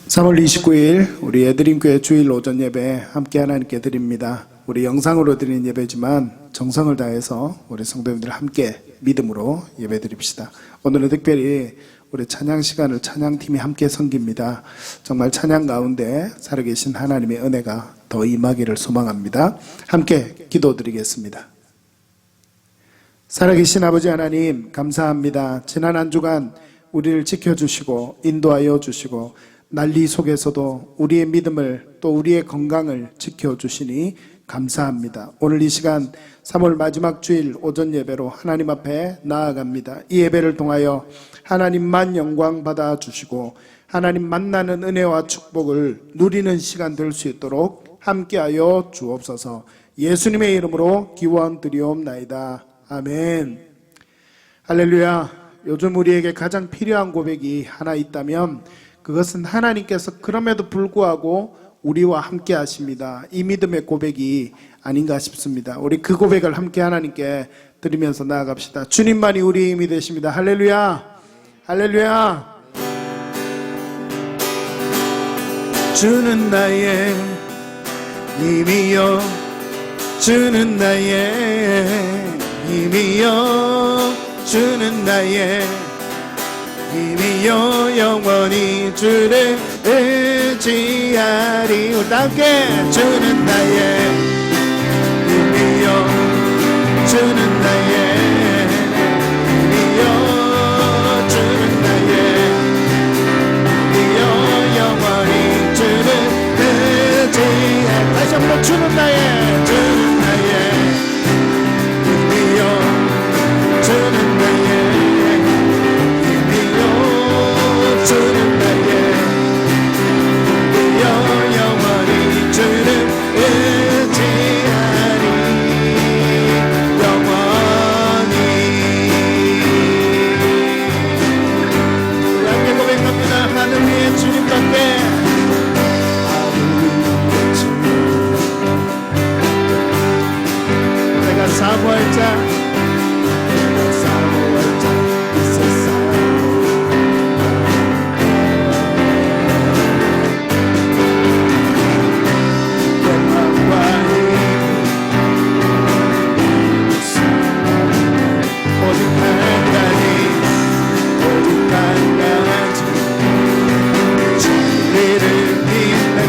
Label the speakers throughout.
Speaker 1: 3월 29일 우리 애드림교회 주일 오전 예배 함께 하나님께 드립니다. 우리 영상으로 드리는 예배지만 정성을 다해서 우리 성도님들 함께 믿음으로 예배 드립시다. 오늘은 특별히 우리 찬양 시간을 찬양팀이 함께 섬깁니다. 정말 찬양 가운데 살아계신 하나님의 은혜가 더 임하기를 소망합니다. 함께 기도드리겠습니다. 살아계신 아버지 하나님 감사합니다. 지난 한 주간 우리를 지켜주시고 인도하여 주시고 난리 속에서도 우리의 믿음을 또 우리의 건강을 지켜주시니 감사합니다. 오늘 이 시간 3월 마지막 주일 오전 예배로 하나님 앞에 나아갑니다. 이 예배를 통하여 하나님만 영광 받아주시고 하나님 만나는 은혜와 축복을 누리는 시간 될 수 있도록 함께하여 주옵소서. 예수님의 이름으로 기원드리옵나이다. 아멘. 할렐루야. 요즘 우리에게 가장 필요한 고백이 하나 있다면 그것은 하나님께서 그럼에도 불구하고 우리와 함께 하십니다. 이 믿음의 고백이 아닌가 싶습니다. 우리 그 고백을 함께 하나님께 드리면서 나아갑시다. 주님만이 우리의 힘이 되십니다. 할렐루야. 할렐루야. 주는 나의 힘이요, 주는 나의 힘이요, 주는 나의 힘이요, 영원히 주를 의지하리. 우리 함께 주는 나의 힘이요, 주는 나의 힘이요, 주는 나의 힘이요, 영원히 주를 의지하리. 다시 한번 주는 나의 힘이요, 주는 나의 주는 나의 힘이요, 영원히 주를 의지하리. 영원히. 우리 함께 고백합니다. 하늘 위에 주님밖에, 내가 사모할 자, 이 세상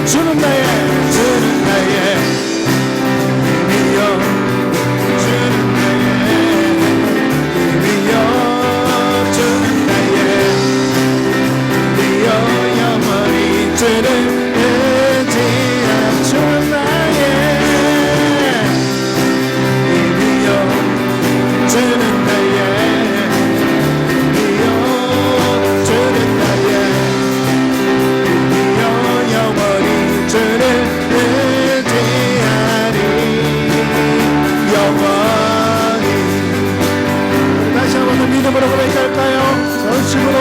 Speaker 1: 주는 나의 힘이요, 주는 나의 힘이요, 주는 나의 힘이요, 영원히 주를 의지한 주는 나의 힘이요, 주는 나의 힘이요, 주는 나의 힘이요, 영원히 주를 의지하리. 영원히. 다시 한번 믿음으로 고백할까요? 전심으로.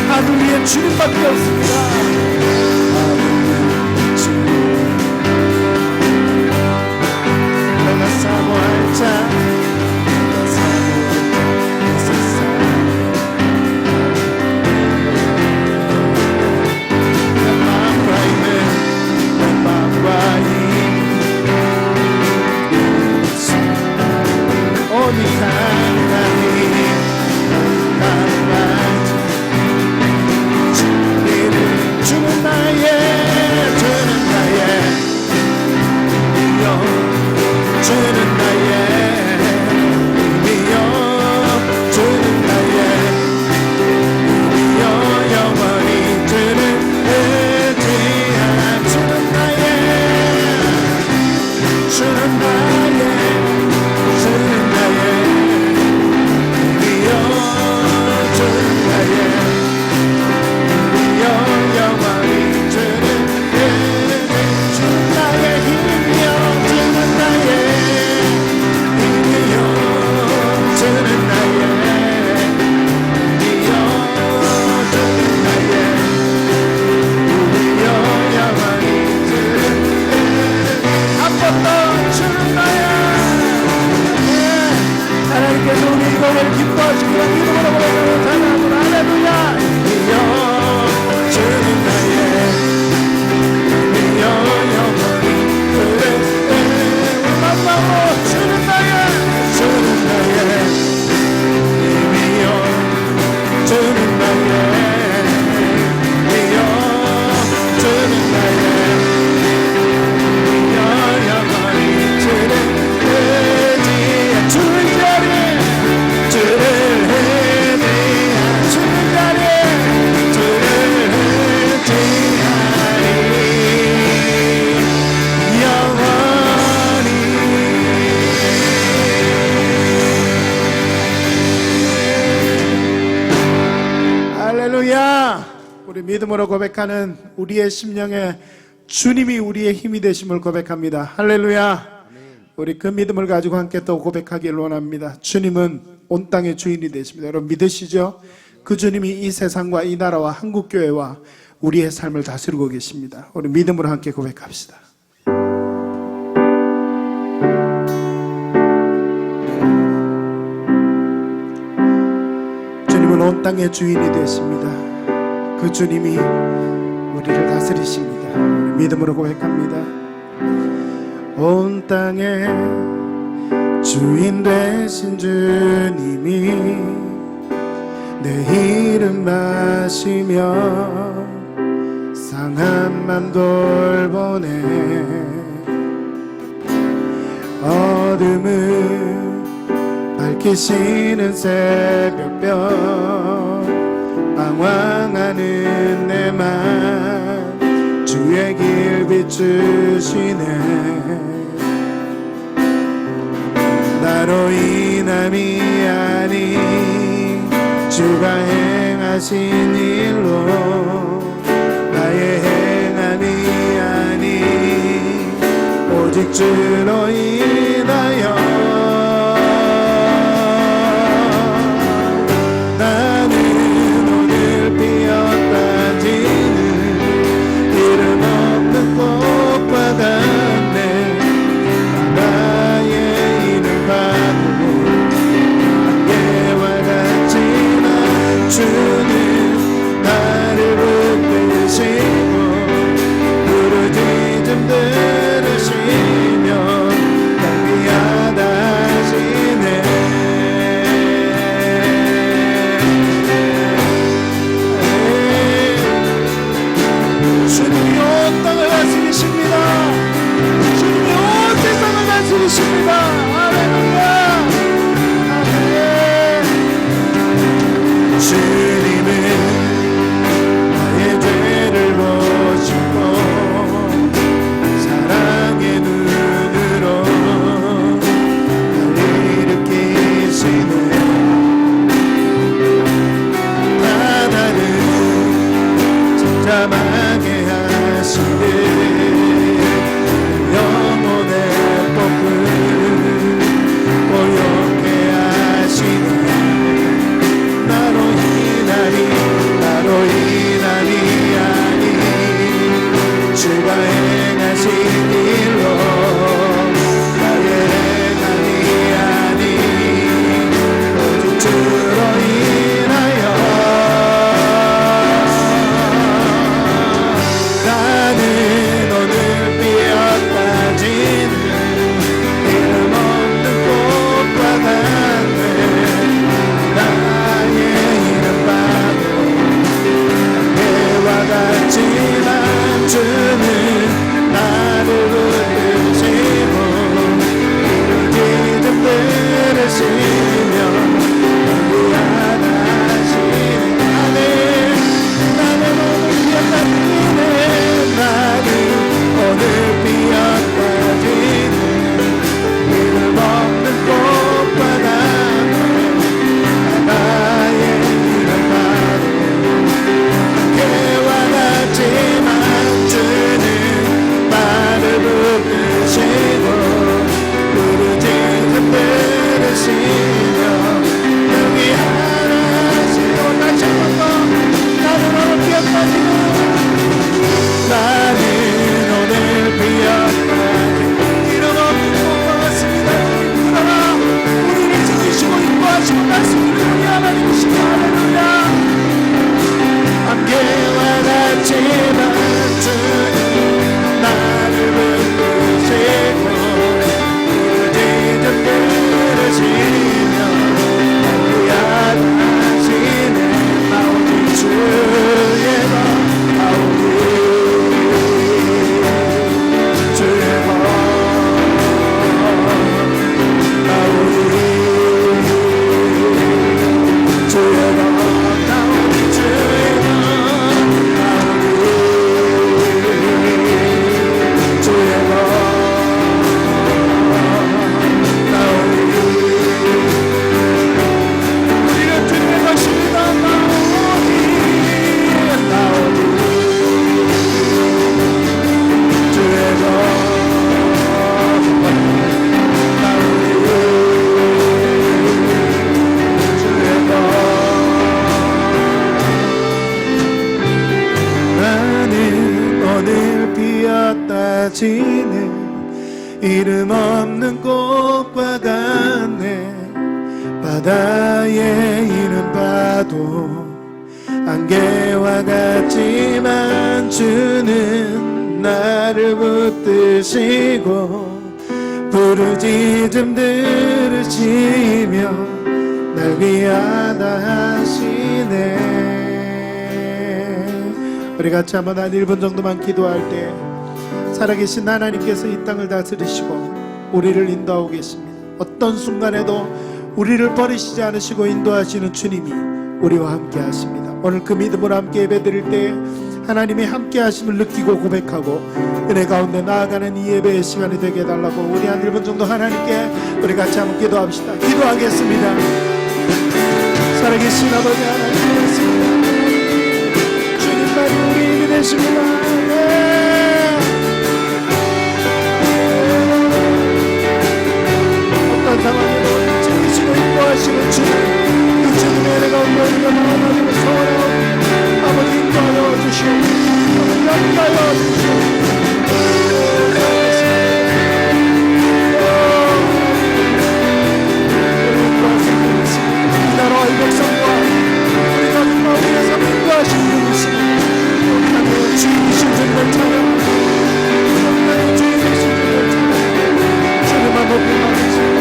Speaker 1: 하늘 위에 주님밖에 없습니다. 믿음으로 고백하는 우리의 심령에 주님이 우리의 힘이 되심을 고백합니다. 할렐루야. 우리 그 믿음을 가지고 함께 또 고백하기를 원합니다. 주님은 온 땅의 주인이 되십니다. 여러분 믿으시죠? 그 주님이 이 세상과 이 나라와 한국교회와 우리의 삶을 다스리고 계십니다. 우리 믿음으로 함께 고백합시다. 주님은 온 땅의 주인이 되십니다. 그 주님이 우리를 다스리십니다. 우리 믿음으로 고백합니다. 온 땅의 주인 되신 주님이 내 이름 마시며 상함만 돌보네. 어둠을 밝히시는 새벽별 방황하는 내 맘 주의 길 비추시네. 나로 인함이 아닌 주가 행하신 일로 나의 행함이 아닌 오직 주로 인하여 나는 오늘 피었다 지는 이름 없는 꽃과 같네. 나의 이름 바르고 안개와 같지만 주는 나를 붙드시고 부르짖음 들으시며 날 위하다 하시네. 주님이 온 땅을 다스리십니다. 주님이 온 세상을 다스리십니다. 할렐루야. 아멘. 주님은 나의 죄를 보시고 사랑의 눈으로 날 일으키시네. 나를 잠잠하게 하시네. 영혼의 폭풍 고요케 하시네. 나로 인하니 아니 주가 행하신 일로 나의 행함이 아니 오직 주로 인하여 나는 지는 이름 없는 꽃과 같네. 바다의 이름 봐도 안개와 같지만 주는 나를 붙드시고 부르짖음 들으시며 날 위하다 하시네. 우리 같이 한번 한 1분 정도만 기도할 때 살아계신 하나님께서 이 땅을 다스리시고 우리를 인도하고 계십니다. 어떤 순간에도 우리를 버리시지 않으시고 인도하시는 주님이 우리와 함께 하십니다. 오늘 그 믿음으로 함께 예배드릴 때 하나님의 함께 하심을 느끼고 고백하고 은혜 가운데 나아가는 이 예배의 시간이 되게 해달라고 우리 한 1분 정도 하나님께 우리 같이 한번 기도합시다. 기도하겠습니다. 살아계신 아버지 하나님 고맙습니다. 주님만이 우리 힘이 되십니다. 어떤 상황에도 지키시고 인도하시는 주님, 그 주님의 은혜가 우리가 나아가기를 소원하옵니다. 아버지 인도하여 주시옵소서. 인도하여 주시옵소서. 이 나라와 이 백성과 우리 가족과 우리의 삶을 인도하시는 분이십니다. 하나님 주님이신 주님을 찬양합니다. 하나님 주님이신 주님을 찬양합니다. 주님만 높이 받으시고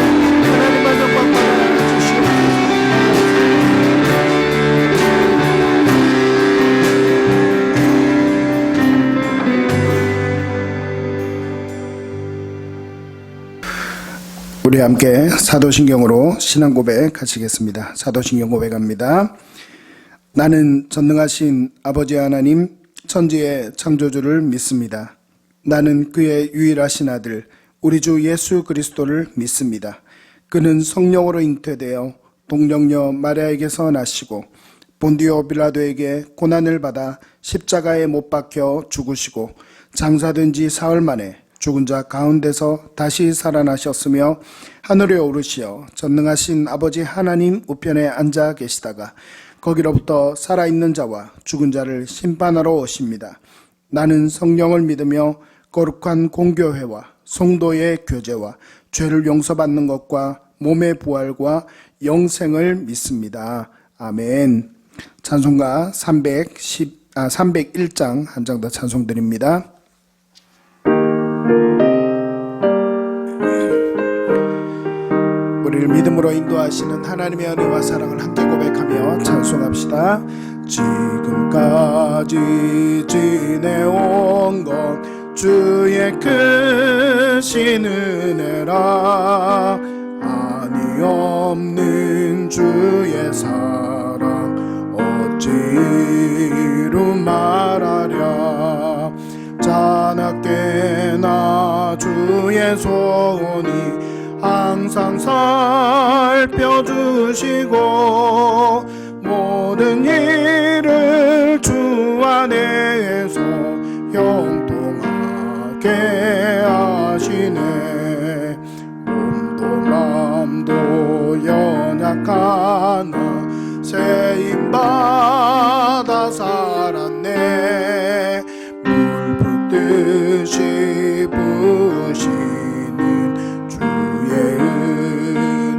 Speaker 1: 하나님만 영광 받아 주시옵소서. 우리 함께 사도신경으로 신앙 고백 하시겠습니다. 사도신경 고백합니다. 나는 전능하신 아버지 하나님 천지의 창조주를 믿습니다. 나는 그의 유일하신 아들 우리 주 예수 그리스도를 믿습니다. 그는 성령으로 잉태되어 동정녀 마리아에게서 나시고 본디오 빌라도에게 고난을 받아 십자가에 못 박혀 죽으시고 장사된 지 사흘 만에 죽은 자 가운데서 다시 살아나셨으며 하늘에 오르시어 전능하신 아버지 하나님 우편에 앉아 계시다가 거기로부터 살아있는 자와 죽은 자를 심판하러 오십니다. 나는 성령을 믿으며 거룩한 공교회와 성도의 교제와 죄를 용서받는 것과 몸의 부활과 영생을 믿습니다. 아멘. 찬송가 301장 한 장 더 찬송드립니다. 우리를 믿음으로 인도하시는 하나님의 은혜와 사랑을 함께 고백하며 찬송합시다. 지금까지 지내온 것 주의 크신 은혜라. 아니 없는 주의 사랑 어찌 이루 말하랴. 자나깨나 주의 손이 항상 살펴주시고 모든 일을 주 안에서 형통하게 하시네. 몸도 마음도 연약하나 세임받아 살았네. 물 붓듯이 부시는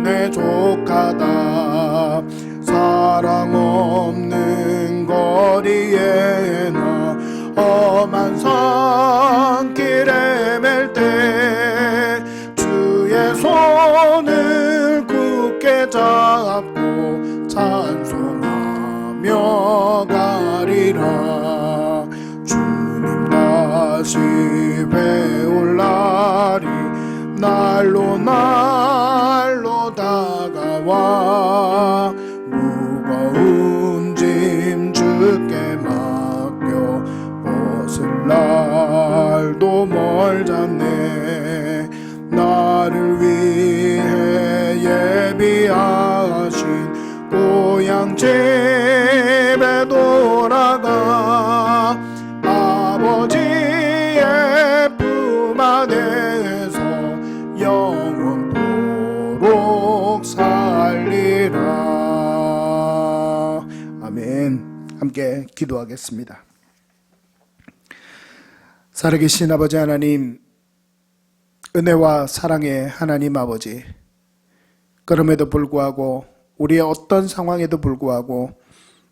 Speaker 1: 은혜 족하다. 사랑 없는 거리에나 험한 산길에 맬 때 주의 손을 굳게 잡고 찬송하며 가리라. 주님 다시 배울 날이 날로 다가와 무거운 짐 주께 맡겨 벗을 날도 멀잖네. 나를 위해 예비하신 고향 집에 돌아가 아버지의 품 안에서 영원토록 살리라. 아멘. 함께 기도하겠습니다. 살아계신 아버지 하나님, 은혜와 사랑의 하나님 아버지, 그럼에도 불구하고 우리의 어떤 상황에도 불구하고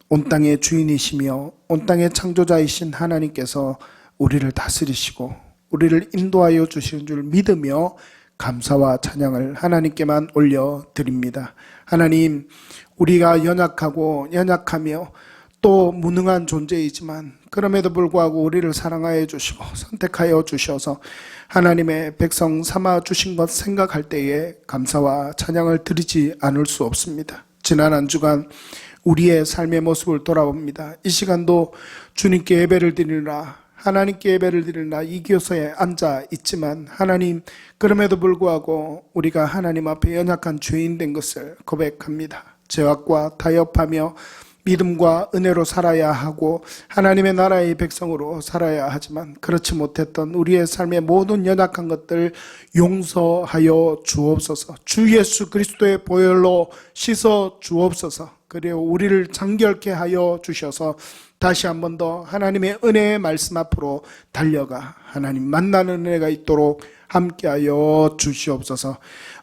Speaker 1: 온 땅의 주인이시며 온 땅의 창조자이신 하나님께서 우리를 다스리시고 우리를 인도하여 주시는 줄 믿으며 감사와 찬양을 하나님께만 올려드립니다. 하나님, 우리가 연약하며 또 무능한 존재이지만 그럼에도 불구하고 우리를 사랑하여 주시고 선택하여 주셔서 하나님의 백성 삼아 주신 것 생각할 때에 감사와 찬양을 드리지 않을 수 없습니다. 지난 한 주간 우리의 삶의 모습을 돌아봅니다. 이 시간도 주님께 예배를 드리라, 하나님께 예배를 드리라 이 교서에 앉아 있지만 하나님, 그럼에도 불구하고 우리가 하나님 앞에 연약한 죄인 된 것을 고백합니다. 죄악과 타협하며 믿음과 은혜로 살아야 하고 하나님의 나라의 백성으로 살아야 하지만 그렇지 못했던 우리의 삶의 모든 연약한 것들 용서하여 주옵소서. 주 예수 그리스도의 보혈로 씻어 주옵소서. 그리고 우리를 정결케 하여 주셔서 다시 한 번 더 하나님의 은혜의 말씀 앞으로 달려가 하나님 만나는 은혜가 있도록 함께하여 주시옵소서.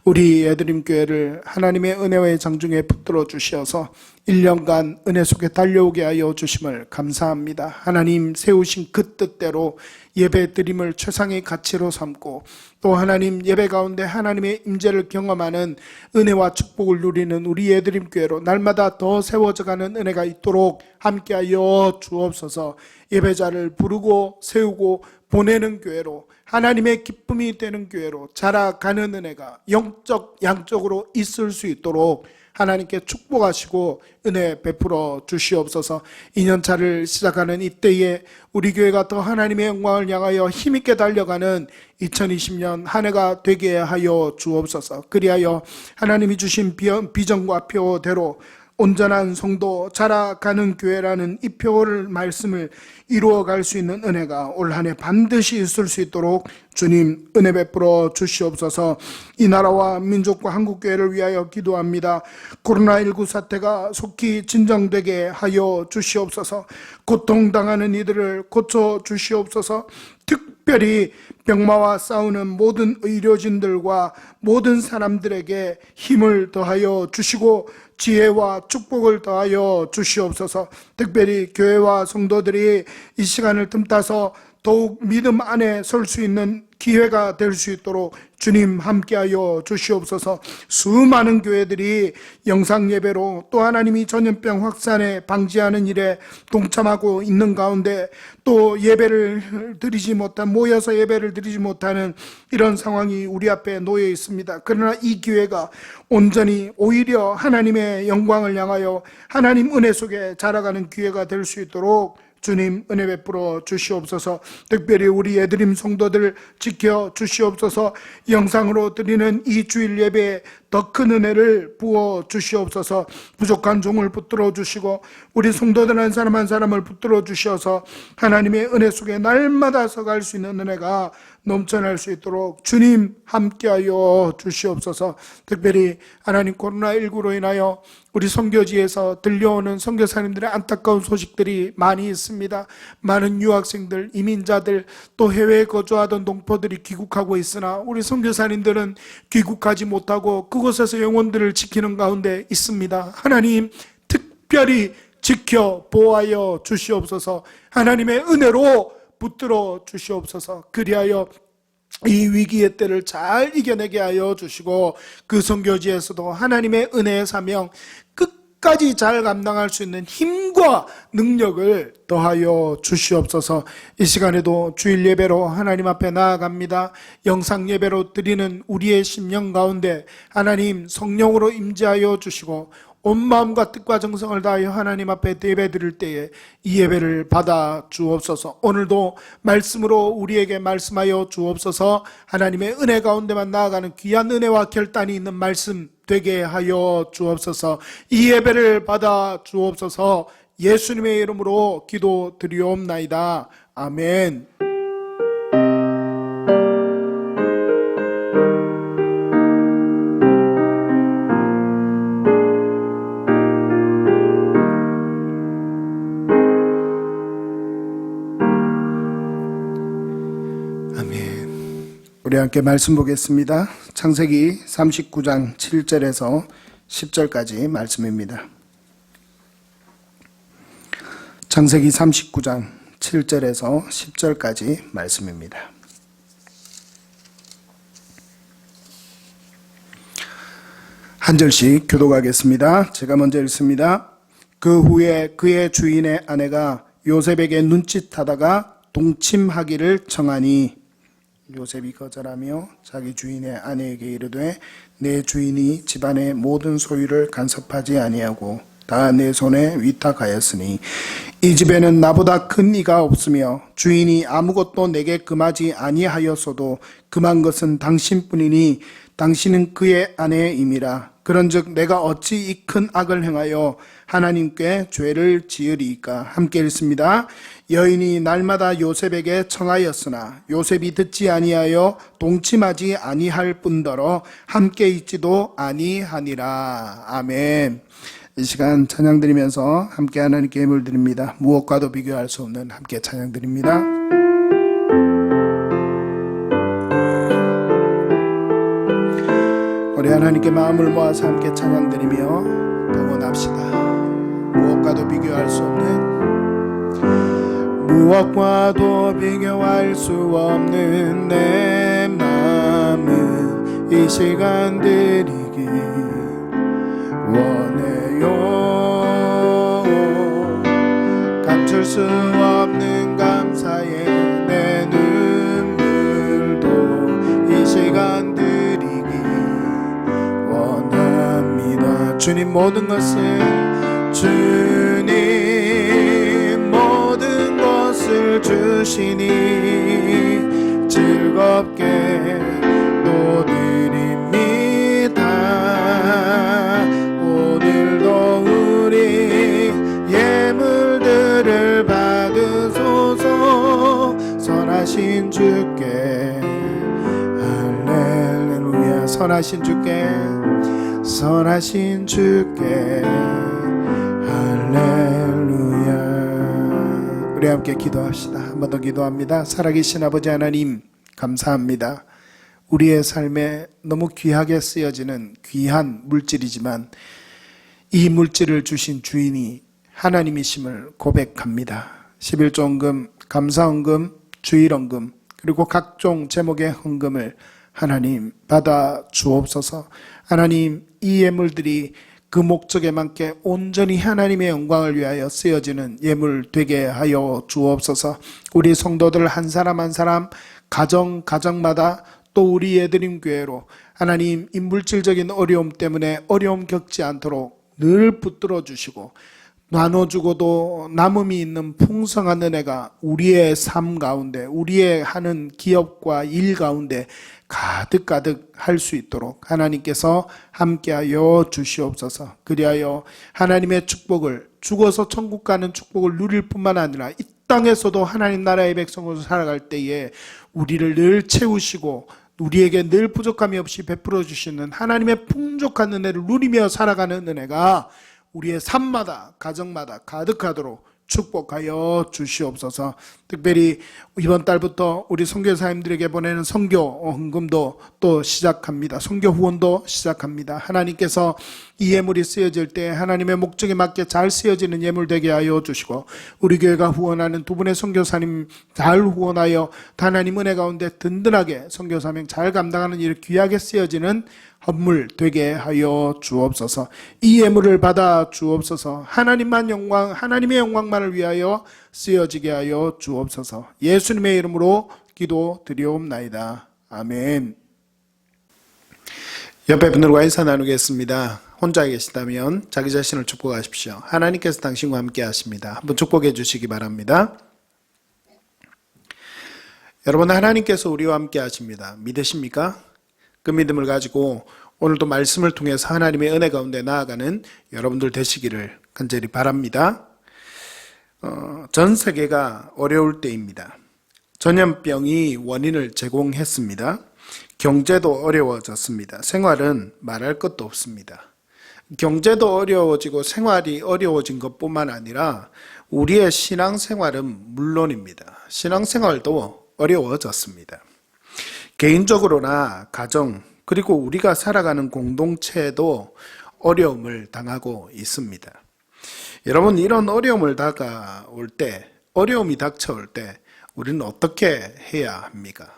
Speaker 1: 우리 예드림 교회를 하나님의 은혜의 장중에 붙들어 주시어서 1년간 은혜 속에 달려오게 하여 주심을 감사합니다. 하나님 세우신 그 뜻대로 예배 드림을 최상의 가치로 삼고 또 하나님 예배 가운데 하나님의 임재를 경험하는 은혜와 축복을 누리는 우리 예드림 교회로 날마다 더 세워져가는 은혜가 있도록 함께하여 주옵소서. 예배자를 부르고 세우고 보내는 교회로 하나님의 기쁨이 되는 교회로 자라가는 은혜가 영적 양적으로 있을 수 있도록 하나님께 축복하시고 은혜 베풀어 주시옵소서. 2년차를 시작하는 이때에 우리 교회가 더 하나님의 영광을 향하여 힘있게 달려가는 2020년 한 해가 되게 하여 주옵소서. 그리하여 하나님이 주신 비전과 표대로 온전한 성도 자라가는 교회라는 이 표를 말씀을 이루어갈 수 있는 은혜가 올 한 해 반드시 있을 수 있도록 주님 은혜 베풀어 주시옵소서. 이 나라와 민족과 한국교회를 위하여 기도합니다. 코로나19 사태가 속히 진정되게 하여 주시옵소서. 고통당하는 이들을 고쳐 주시옵소서. 특별히 병마와 싸우는 모든 의료진들과 모든 사람들에게 힘을 더하여 주시고 지혜와 축복을 더하여 주시옵소서. 특별히 교회와 성도들이 이 시간을 틈타서 더욱 믿음 안에 설 수 있는 기회가 될 수 있도록 주님 함께하여 주시옵소서. 수많은 교회들이 영상 예배로 또 하나님이 전염병 확산에 방지하는 일에 동참하고 있는 가운데 또 예배를 드리지 못한, 모여서 예배를 드리지 못하는 이런 상황이 우리 앞에 놓여 있습니다. 그러나 이 기회가 온전히 오히려 하나님의 영광을 향하여 하나님 은혜 속에 자라가는 기회가 될 수 있도록 주님 은혜 베풀어 주시옵소서. 특별히 우리 예드림 성도들 지켜 주시옵소서. 영상으로 드리는 이 주일 예배에 더 큰 은혜를 부어 주시옵소서. 부족한 종을 붙들어 주시고 우리 성도들 한 사람을 붙들어 주셔서 하나님의 은혜 속에 날마다 서갈 수 있는 은혜가 넘쳐날 수 있도록 주님 함께하여 주시옵소서. 특별히 하나님 코로나19로 인하여 우리 선교지에서 들려오는 선교사님들의 안타까운 소식들이 많이 있습니다. 많은 유학생들, 이민자들, 또 해외에 거주하던 동포들이 귀국하고 있으나 우리 선교사님들은 귀국하지 못하고 그곳에서 영혼들을 지키는 가운데 있습니다. 하나님 특별히 지켜 보호하여 주시옵소서. 하나님의 은혜로 붙들어 주시옵소서. 그리하여 이 위기의 때를 잘 이겨내게 하여 주시고 그 선교지에서도 하나님의 은혜의 사명 끝까지 잘 감당할 수 있는 힘과 능력을 더하여 주시옵소서. 이 시간에도 주일 예배로 하나님 앞에 나아갑니다. 영상 예배로 드리는 우리의 심령 가운데 하나님 성령으로 임재하여 주시고 온 마음과 뜻과 정성을 다하여 하나님 앞에 예배 드릴 때에 이 예배를 받아 주옵소서. 오늘도 말씀으로 우리에게 말씀하여 주옵소서. 하나님의 은혜 가운데만 나아가는 귀한 은혜와 결단이 있는 말씀 되게 하여 주옵소서. 이 예배를 받아 주옵소서. 예수님의 이름으로 기도드리옵나이다. 아멘. 우리 함께 말씀 보겠습니다. 창세기 39장 7절에서 10절까지 말씀입니다. 창세기 39장 7절에서 10절까지 말씀입니다. 한 절씩 교독하겠습니다. 제가 먼저 읽습니다. 그 후에 그의 주인의 아내가 요셉에게 눈짓하다가 동침하기를 청하니 요셉이 거절하며 자기 주인의 아내에게 이르되 내 주인이 집안의 모든 소유를 간섭하지 아니하고 다 내 손에 위탁하였으니 이 집에는 나보다 큰 이가 없으며 주인이 아무것도 내게 금하지 아니하였어도 금한 것은 당신뿐이니 당신은 그의 아내임이라. 그런즉 내가 어찌 이 큰 악을 행하여 하나님께 죄를 지으리이까. 함께 읽습니다. 여인이 날마다 요셉에게 청하였으나 요셉이 듣지 아니하여 동침하지 아니할 뿐더러 함께 있지도 아니하니라. 아멘. 이 시간 찬양 드리면서 함께 하나님께 예물 드립니다. 무엇과도 비교할 수 없는 함께 찬양 드립니다. 우리 하나님께 마음을 모아서 함께 찬양 드리며 동원합시다. 무엇과도 비교할 수 없는, 무엇과도 비교할 수 없는 내 마음은 이 시간 드리기 원해요. 감출 수 없는 감사의 내 눈물도 이 시간 드리기 원합니다. 주님 모든 것을, 주님 모든 것을 주시니 즐겁게 또 드립니다. 오늘도 우리 예물들을 받으소서. 선하신 주께 할렐루야. 선하신 주께, 선하신 주께 할렐루야. 우리 함께 기도합시다. 한 번 더 기도합니다. 살아계신 아버지 하나님, 감사합니다. 우리의 삶에 너무 귀하게 쓰여지는 귀한 물질이지만 이 물질을 주신 주인이 하나님이심을 고백합니다. 11조헌금, 감사헌금, 주일헌금, 그리고 각종 제목의 헌금을 하나님 받아 주옵소서. 하나님, 이 예물들이 그 목적에 맞게 온전히 하나님의 영광을 위하여 쓰여지는 예물 되게 하여 주옵소서. 우리 성도들 한 사람 한 사람, 가정마다 또 우리 예드림 교회로 하나님, 이 물질적인 어려움 때문에 어려움 겪지 않도록 늘 붙들어 주시고 나눠주고도 남음이 있는 풍성한 은혜가 우리의 삶 가운데, 우리의 하는 기업과 일 가운데 가득가득 할 수 있도록 하나님께서 함께하여 주시옵소서. 그리하여 하나님의 축복을, 죽어서 천국 가는 축복을 누릴 뿐만 아니라 이 땅에서도 하나님 나라의 백성으로 살아갈 때에 우리를 늘 채우시고 우리에게 늘 부족함이 없이 베풀어 주시는 하나님의 풍족한 은혜를 누리며 살아가는 은혜가 우리의 삶마다, 가정마다 가득하도록 축복하여 주시옵소서. 특별히 이번 달부터 우리 선교사님들에게 보내는 선교 헌금도 또 시작합니다. 선교 후원도 시작합니다. 하나님께서 이 예물이 쓰여질 때 하나님의 목적에 맞게 잘 쓰여지는 예물 되게 하여 주시고 우리 교회가 후원하는 두 분의 선교사님 잘 후원하여 하나님 은혜 가운데 든든하게 선교사명 잘 감당하는 일 귀하게 쓰여지는 헌물 되게 하여 주옵소서. 이 예물을 받아 주옵소서. 하나님만 영광, 하나님의 영광만을 위하여 쓰여지게 하여 주옵소서. 예수님의 이름으로 기도 드리옵나이다. 아멘. 옆에 분들과 인사 나누겠습니다. 혼자 계시다면 자기 자신을 축복하십시오. 하나님께서 당신과 함께 하십니다. 한번 축복해 주시기 바랍니다. 여러분, 하나님께서 우리와 함께 하십니다. 믿으십니까? 그 믿음을 가지고 오늘도 말씀을 통해서 하나님의 은혜 가운데 나아가는 여러분들 되시기를 간절히 바랍니다. 전 세계가 어려울 때입니다. 전염병이 원인을 제공했습니다. 경제도 어려워졌습니다. 생활은 말할 것도 없습니다. 경제도 어려워지고 생활이 어려워진 것뿐만 아니라 우리의 신앙생활은 물론입니다. 신앙생활도 어려워졌습니다. 개인적으로나 가정, 그리고 우리가 살아가는 공동체에도 어려움을 당하고 있습니다. 여러분, 이런 어려움이 닥쳐올 때 우리는 어떻게 해야 합니까?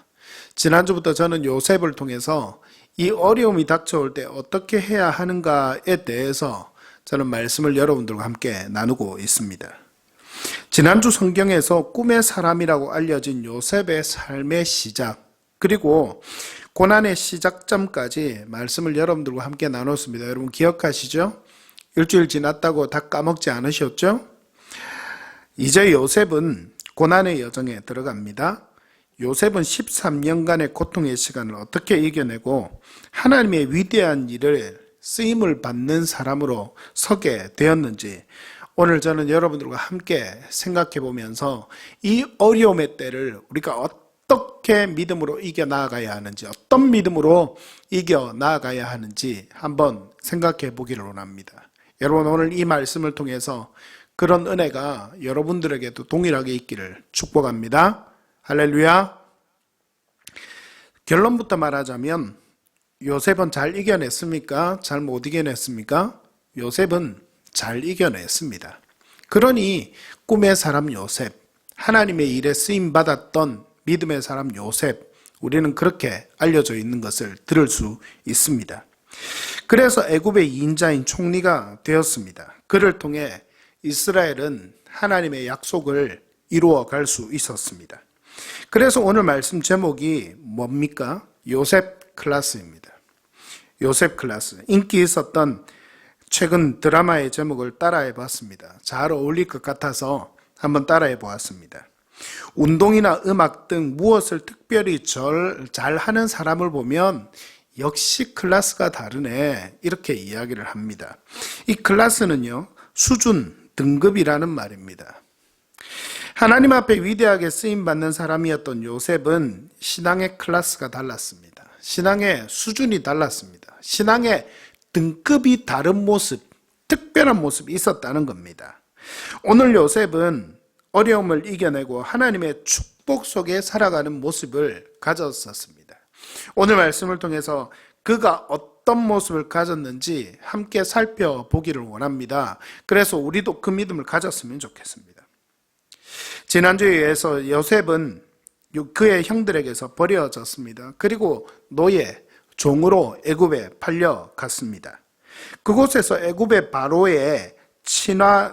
Speaker 1: 지난주부터 저는 요셉을 통해서 이 어려움이 닥쳐올 때 어떻게 해야 하는가에 대해서 저는 말씀을 여러분들과 함께 나누고 있습니다. 지난주 성경에서 꿈의 사람이라고 알려진 요셉의 삶의 시작, 그리고 고난의 시작점까지 말씀을 여러분들과 함께 나눴습니다. 여러분 기억하시죠? 일주일 지났다고 다 까먹지 않으셨죠? 이제 요셉은 고난의 여정에 들어갑니다. 요셉은 13년간의 고통의 시간을 어떻게 이겨내고 하나님의 위대한 일을 쓰임을 받는 사람으로 서게 되었는지 오늘 저는 여러분들과 함께 생각해 보면서 이 어려움의 때를 우리가 어떻게 믿음으로 이겨나가야 하는지, 어떤 믿음으로 이겨나가야 하는지 한번 생각해 보기를 원합니다. 여러분, 오늘 이 말씀을 통해서 그런 은혜가 여러분들에게도 동일하게 있기를 축복합니다. 할렐루야. 결론부터 말하자면 요셉은 잘 이겨냈습니까? 잘 못 이겨냈습니까? 요셉은 잘 이겨냈습니다. 그러니 꿈의 사람 요셉, 하나님의 일에 쓰임받았던 믿음의 사람 요셉, 우리는 그렇게 알려져 있는 것을 들을 수 있습니다. 그래서 애굽의 2인자인 총리가 되었습니다. 그를 통해 이스라엘은 하나님의 약속을 이루어 갈 수 있었습니다. 그래서 오늘 말씀 제목이 뭡니까? 요셉 클라스입니다. 요셉 클라스. 인기 있었던 최근 드라마의 제목을 따라해 봤습니다. 잘 어울릴 것 같아서 한번 따라해 보았습니다. 운동이나 음악 등 무엇을 특별히 잘하는 사람을 보면 역시 클래스가 다르네, 이렇게 이야기를 합니다. 이 클래스는요, 수준, 등급이라는 말입니다. 하나님 앞에 위대하게 쓰임받는 사람이었던 요셉은 신앙의 클래스가 달랐습니다. 신앙의 수준이 달랐습니다. 신앙의 등급이 다른 모습, 특별한 모습이 있었다는 겁니다. 오늘 요셉은 어려움을 이겨내고 하나님의 축복 속에 살아가는 모습을 가졌었습니다. 오늘 말씀을 통해서 그가 어떤 모습을 가졌는지 함께 살펴보기를 원합니다. 그래서 우리도 그 믿음을 가졌으면 좋겠습니다. 지난주에 이어서 요셉은 그의 형들에게서 버려졌습니다. 그리고 노예, 종으로 애굽에 팔려갔습니다. 그곳에서 애굽의 바로의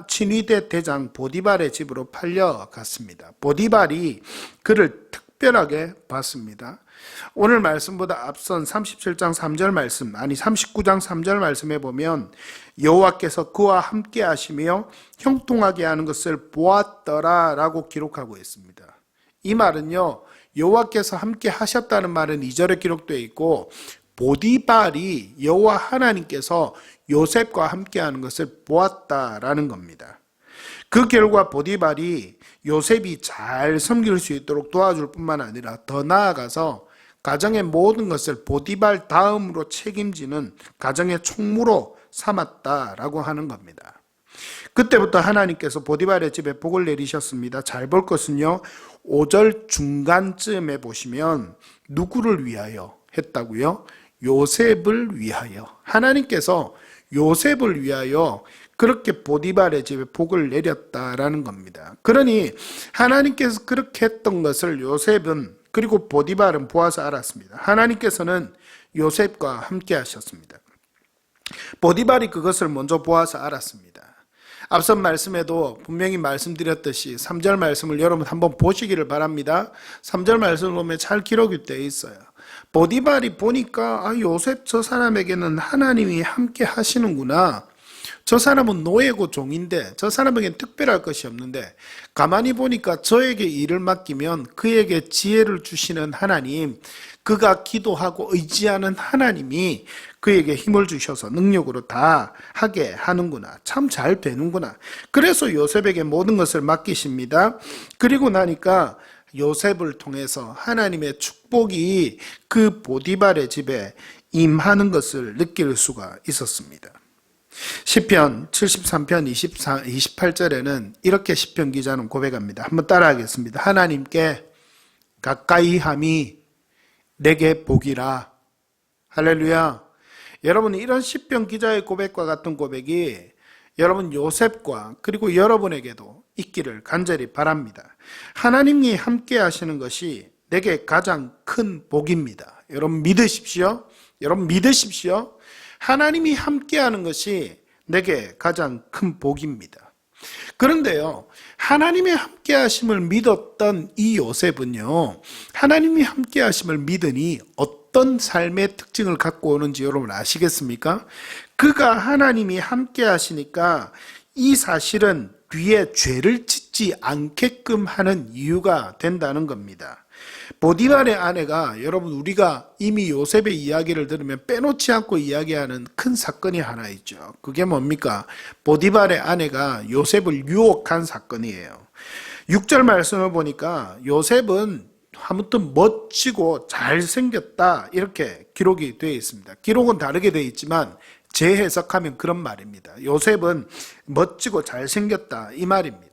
Speaker 1: 친위대 대장 보디발의 집으로 팔려갔습니다. 보디발이 그를 특별하게 봤습니다. 오늘 말씀보다 앞선 37장 3절 말씀, 39장 3절 말씀에 보면 여호와께서 그와 함께 하시며 형통하게 하는 것을 보았더라 라고 기록하고 있습니다. 이 말은요, 여호와께서 함께 하셨다는 말은 2절에 기록되어 있고, 보디발이 여호와 하나님께서 요셉과 함께하는 것을 보았다라는 겁니다. 그 결과 보디발이 요셉이 잘 섬길 수 있도록 도와줄 뿐만 아니라 더 나아가서 가정의 모든 것을 보디발 다음으로 책임지는 가정의 총무로 삼았다라고 하는 겁니다. 그때부터 하나님께서 보디발의 집에 복을 내리셨습니다. 잘 볼 것은요, 5절 중간쯤에 보시면 누구를 위하여 했다고요? 요셉을 위하여. 하나님께서 요셉을 위하여 그렇게 보디발의 집에 복을 내렸다라는 겁니다. 그러니 하나님께서 그렇게 했던 것을 요셉은, 그리고 보디발은 보아서 알았습니다. 하나님께서는 요셉과 함께 하셨습니다. 보디발이 그것을 먼저 보아서 알았습니다. 앞선 말씀에도 분명히 말씀드렸듯이 3절 말씀을 여러분 한번 보시기를 바랍니다. 3절 말씀을 보면 잘 기록이 되어 있어요. 보디발이 보니까 요셉 저 사람에게는 하나님이 함께 하시는구나. 저 사람은 노예고 종인데 저 사람에게는 특별할 것이 없는데 가만히 보니까 저에게 일을 맡기면 그에게 지혜를 주시는 하나님, 그가 기도하고 의지하는 하나님이 그에게 힘을 주셔서 능력으로 다 하게 하는구나. 참 잘 되는구나. 그래서 요셉에게 모든 것을 맡기십니다. 그리고 나니까 요셉을 통해서 하나님의 축복이 그 보디발의 집에 임하는 것을 느낄 수가 있었습니다. 시편 73편 28절에는 이렇게 시편 기자는 고백합니다. 한번 따라하겠습니다. 하나님께 가까이 함이 내게 복이라. 할렐루야. 여러분, 이런 시편 기자의 고백과 같은 고백이 여러분 요셉과 그리고 여러분에게도 있기를 간절히 바랍니다. 하나님이 함께 하시는 것이 내게 가장 큰 복입니다. 여러분 믿으십시오. 여러분 믿으십시오. 하나님이 함께 하는 것이 내게 가장 큰 복입니다. 그런데요, 하나님의 함께 하심을 믿었던 이 요셉은요, 하나님이 함께 하심을 믿으니 어떤 삶의 특징을 갖고 오는지 여러분 아시겠습니까? 그가 하나님이 함께 하시니까 이 사실은 뒤에 죄를 짓지 않게끔 하는 이유가 된다는 겁니다. 보디발의 아내가, 여러분 우리가 이미 요셉의 이야기를 들으면 빼놓지 않고 이야기하는 큰 사건이 하나 있죠. 그게 뭡니까? 보디발의 아내가 요셉을 유혹한 사건이에요. 6절 말씀을 보니까 요셉은 아무튼 멋지고 잘생겼다 이렇게 기록이 되어 있습니다. 기록은 다르게 되어 있지만 재해석하면 그런 말입니다. 요셉은 멋지고 잘생겼다 이 말입니다.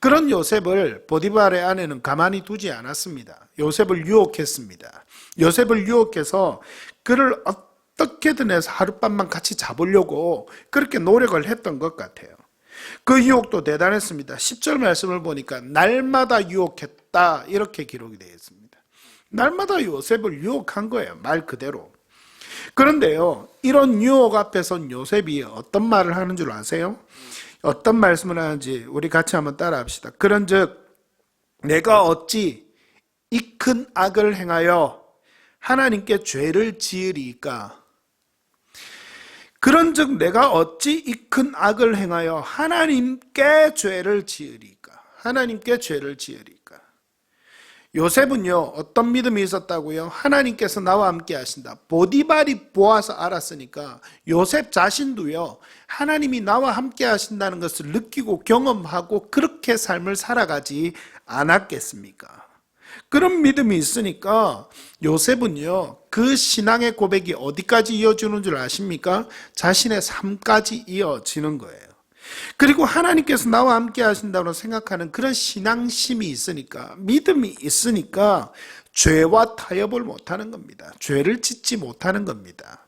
Speaker 1: 그런 요셉을 보디발의 아내는 가만히 두지 않았습니다. 요셉을 유혹했습니다. 요셉을 유혹해서 그를 어떻게든 해서 하룻밤만 같이 잡으려고 그렇게 노력을 했던 것 같아요. 그 유혹도 대단했습니다. 10절 말씀을 보니까 날마다 유혹했다 이렇게 기록이 되어 있습니다. 날마다 요셉을 유혹한 거예요. 말 그대로. 그런데요, 이런 유혹 앞에선 요셉이 어떤 말을 하는 줄 아세요? 어떤 말씀을 하는지 우리 같이 한번 따라합시다. 그런즉 내가 어찌 이 큰 악을 행하여 하나님께 죄를 지으리까? 그런즉 내가 어찌 이 큰 악을 행하여 하나님께 죄를 지으리까? 하나님께 죄를 지으리까? 요셉은요, 어떤 믿음이 있었다고요? 하나님께서 나와 함께 하신다. 보디발이 보아서 알았으니까 요셉 자신도요, 하나님이 나와 함께 하신다는 것을 느끼고 경험하고 그렇게 삶을 살아가지 않았겠습니까? 그런 믿음이 있으니까 요셉은요, 그 신앙의 고백이 어디까지 이어지는 줄 아십니까? 자신의 삶까지 이어지는 거예요. 그리고 하나님께서 나와 함께 하신다고 생각하는 그런 신앙심이 있으니까, 믿음이 있으니까 죄와 타협을 못하는 겁니다. 죄를 짓지 못하는 겁니다.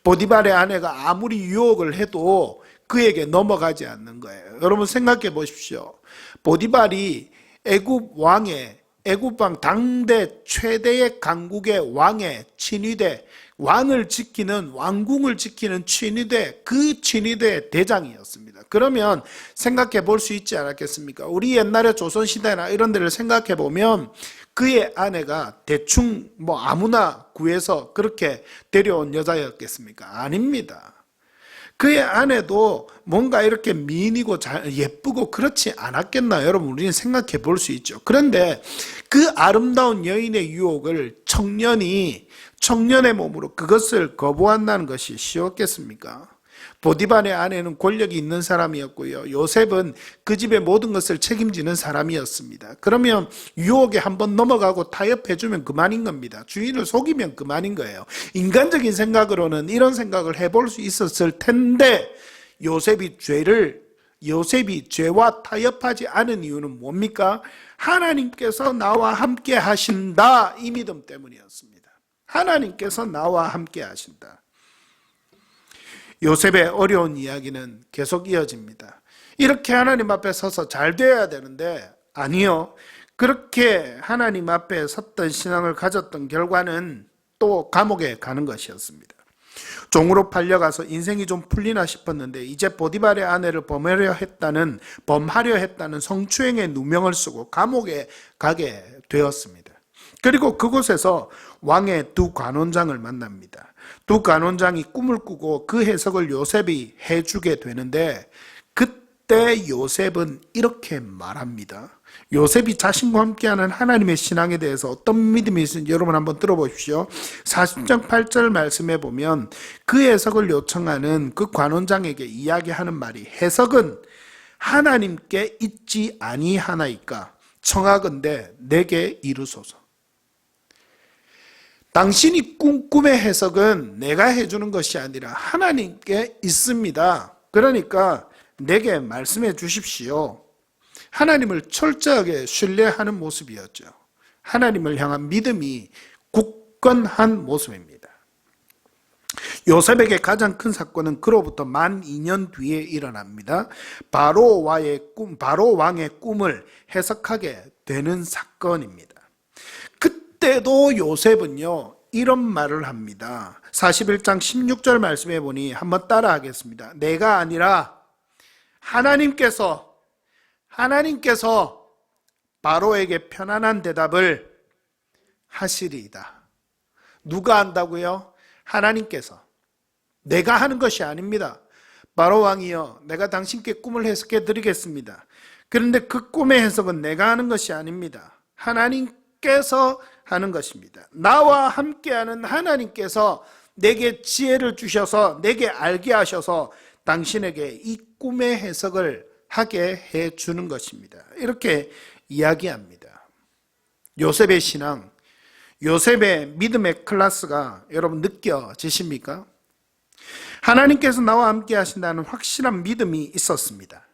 Speaker 1: 보디발의 아내가 아무리 유혹을 해도 그에게 넘어가지 않는 거예요. 여러분 생각해 보십시오. 보디발이 애굽 왕 당대 최대의 강국의 왕의 친위대, 왕을 지키는, 왕궁을 지키는 친위대, 그 친위대의 대장이었습니다. 그러면 생각해 볼 수 있지 않았겠습니까? 우리 옛날에 조선시대나 이런 데를 생각해 보면 그의 아내가 대충 아무나 구해서 그렇게 데려온 여자였겠습니까? 아닙니다. 그의 아내도 뭔가 이렇게 미인이고 예쁘고 그렇지 않았겠나 여러분 우리는 생각해 볼 수 있죠. 그런데 그 아름다운 여인의 유혹을 청년의 몸으로 그것을 거부한다는 것이 쉬웠겠습니까? 보디발의 아내는 권력이 있는 사람이었고요, 요셉은 그 집의 모든 것을 책임지는 사람이었습니다. 그러면 유혹에 한번 넘어가고 타협해주면 그만인 겁니다. 주인을 속이면 그만인 거예요. 인간적인 생각으로는 이런 생각을 해볼 수 있었을 텐데 요셉이 죄와 타협하지 않은 이유는 뭡니까? 하나님께서 나와 함께 하신다, 이 믿음 때문이었습니다. 하나님께서 나와 함께 하신다. 요셉의 어려운 이야기는 계속 이어집니다. 이렇게 하나님 앞에 서서 잘 되어야 되는데 아니요, 그렇게 하나님 앞에 섰던 신앙을 가졌던 결과는 또 감옥에 가는 것이었습니다. 종으로 팔려가서 인생이 좀 풀리나 싶었는데 이제 보디발의 아내를 범하려 했다는 성추행의 누명을 쓰고 감옥에 가게 되었습니다. 그리고 그곳에서 왕의 두 관원장을 만납니다. 두 관원장이 꿈을 꾸고 그 해석을 요셉이 해주게 되는데 그때 요셉은 이렇게 말합니다. 요셉이 자신과 함께하는 하나님의 신앙에 대해서 어떤 믿음이 있는지 여러분 한번 들어보십시오. 40장 8절 말씀에 보면 그 해석을 요청하는 그 관원장에게 이야기하는 말이, 해석은 하나님께 있지 아니하나이까 청하건대 내게 이루소서. 당신이 꿈의 해석은 내가 해주는 것이 아니라 하나님께 있습니다. 그러니까 내게 말씀해 주십시오. 하나님을 철저하게 신뢰하는 모습이었죠. 하나님을 향한 믿음이 굳건한 모습입니다. 요셉에게 가장 큰 사건은 그로부터 만 2년 뒤에 일어납니다. 바로 왕의 꿈을 해석하게 되는 사건입니다. 그때도 요셉은요, 이런 말을 합니다. 41장 16절 말씀해 보니 한번 따라 하겠습니다. 내가 아니라 하나님께서 바로에게 편안한 대답을 하시리이다. 누가 한다고요? 하나님께서. 내가 하는 것이 아닙니다. 바로 왕이여, 내가 당신께 꿈을 해석해 드리겠습니다. 그런데 그 꿈의 해석은 내가 하는 것이 아닙니다. 하나님께서 하는 것입니다. 나와 함께하는 하나님께서 내게 지혜를 주셔서 내게 알게 하셔서 당신에게 이 꿈의 해석을 하게 해 주는 것입니다. 이렇게 이야기합니다. 요셉의 신앙, 요셉의 믿음의 클래스가 여러분 느껴지십니까? 하나님께서 나와 함께 하신다는 확실한 믿음이 있었습니다.